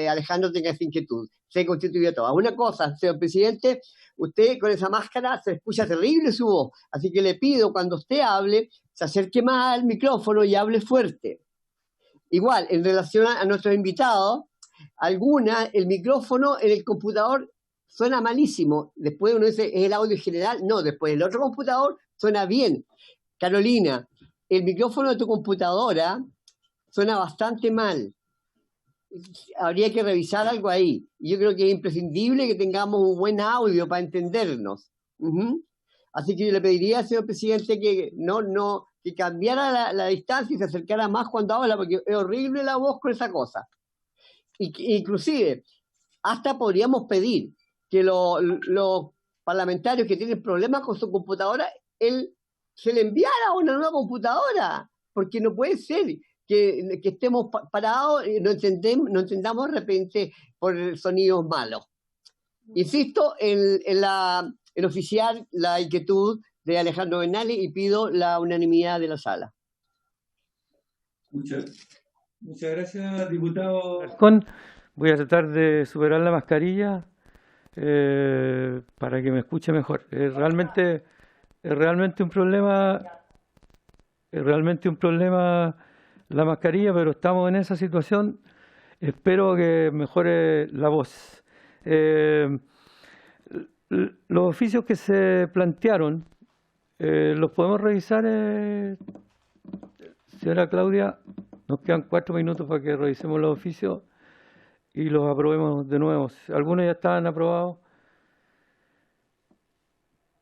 Alejandro tenga esa inquietud. Se constituye todo. Una cosa, señor presidente, usted con esa máscara se escucha terrible su voz, así que le pido cuando usted hable, se acerque más al micrófono y hable fuerte. Igual, en relación a nuestros invitados, el micrófono en el computador suena malísimo. Después uno dice, ¿es el audio general? No, después el otro computador suena bien. Carolina, el micrófono de tu computadora suena bastante mal. Habría que revisar algo ahí. Yo creo que es imprescindible que tengamos un buen audio para entendernos. Así que yo le pediría, señor presidente, que que cambiara la distancia y se acercara más cuando habla, porque es horrible la voz con esa cosa. Inclusive, hasta podríamos pedir que los parlamentarios que tienen problemas con su computadora, se le enviara una nueva computadora, porque no puede ser que estemos parados y no entendamos de repente por sonidos malos. Insisto en oficiar la inquietud de Alejandro Bernales y pido la unanimidad de la sala. Muchas gracias, diputado. Voy a tratar de superar la mascarilla para que me escuche mejor. Es realmente un problema la mascarilla, pero estamos en esa situación. Espero que mejore la voz. Los oficios que se plantearon, ¿los podemos revisar, señora Claudia? Nos quedan 4 minutos para que revisemos los oficios y los aprobemos de nuevo. Algunos ya estaban aprobados.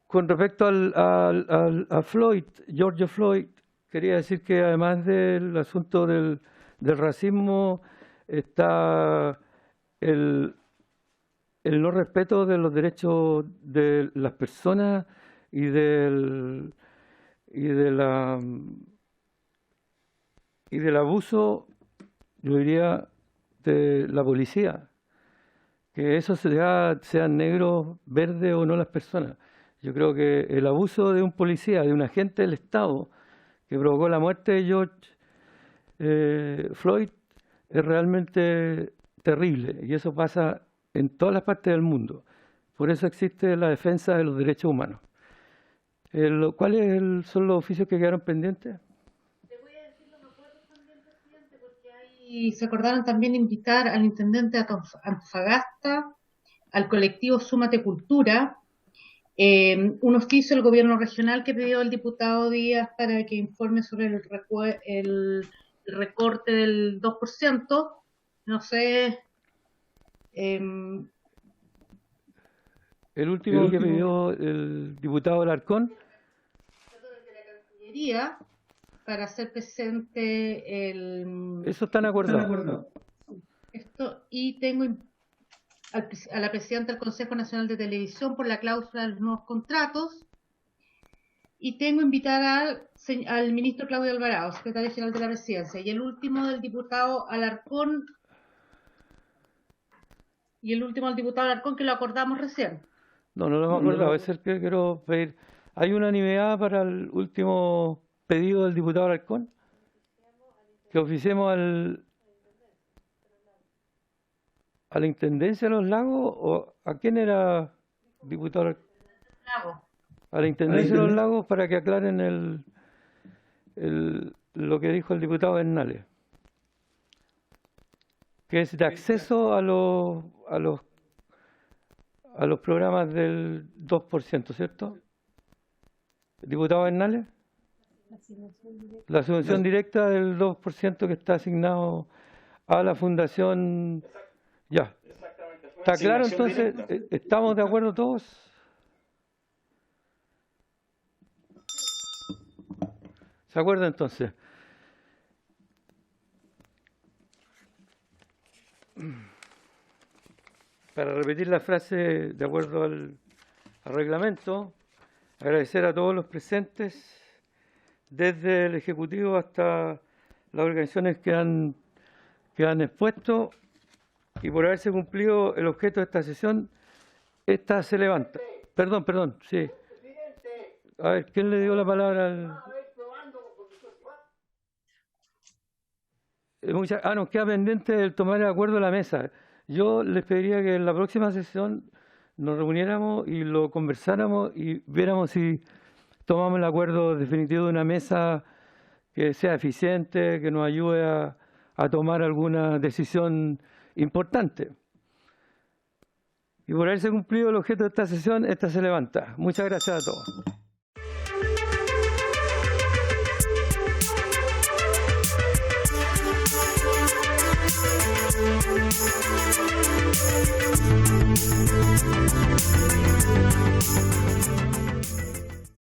Con respecto a Floyd, George Floyd, quería decir que además del asunto del racismo está el no respeto de los derechos de las personas y del abuso, yo diría, de la policía. Que eso sean negros, verdes o no las personas. Yo creo que el abuso de un policía, de un agente del Estado que provocó la muerte de George Floyd es realmente terrible y eso pasa en todas las partes del mundo. Por eso existe la defensa de los derechos humanos. ¿Cuáles son los oficios que quedaron pendientes? Y se acordaron también invitar al intendente de Antofagasta, al colectivo Súmate Cultura, un oficio del gobierno regional que pidió el diputado Díaz para que informe sobre el recorte del 2%. No sé. El último que pidió el diputado Alarcón. Para hacer presente Eso están acordados. Esto, y tengo a la presidenta del Consejo Nacional de Televisión por la cláusula de los nuevos contratos, y tengo invitar al ministro Claudio Alvarado, secretario general de la Presidencia, y el último del diputado Alarcón, que lo acordamos recién. No lo hemos acordado, es el que quiero pedir. ¿Hay unanimidad para el último pedido del diputado Alarcón? Que oficiemos a la Intendencia de los Lagos, ¿o a quién era diputado Alarcón? A la Intendencia de los Lagos, para que aclaren lo que dijo el diputado Bernales, que es de acceso a los programas del 2%, ¿cierto? ¿Diputado Bernales? La subvención directa del 2% que está asignado a la Fundación. Ya. ¿Está claro entonces? ¿Estamos de acuerdo todos? ¿Se acuerdan entonces? Para repetir la frase de acuerdo al reglamento, agradecer a todos los presentes, desde el Ejecutivo hasta las organizaciones que han expuesto, y por haberse cumplido el objeto de esta sesión, esta se levanta. Perdón, sí. A ver, ¿quién le dio la palabra al...? Nos queda pendiente el tomar el acuerdo de la mesa. Yo les pediría que en la próxima sesión nos reuniéramos y lo conversáramos y viéramos si tomamos el acuerdo definitivo de una mesa que sea eficiente, que nos ayude a tomar alguna decisión importante. Y por haberse cumplido el objeto de esta sesión, esta se levanta. Muchas gracias a todos. Thank you.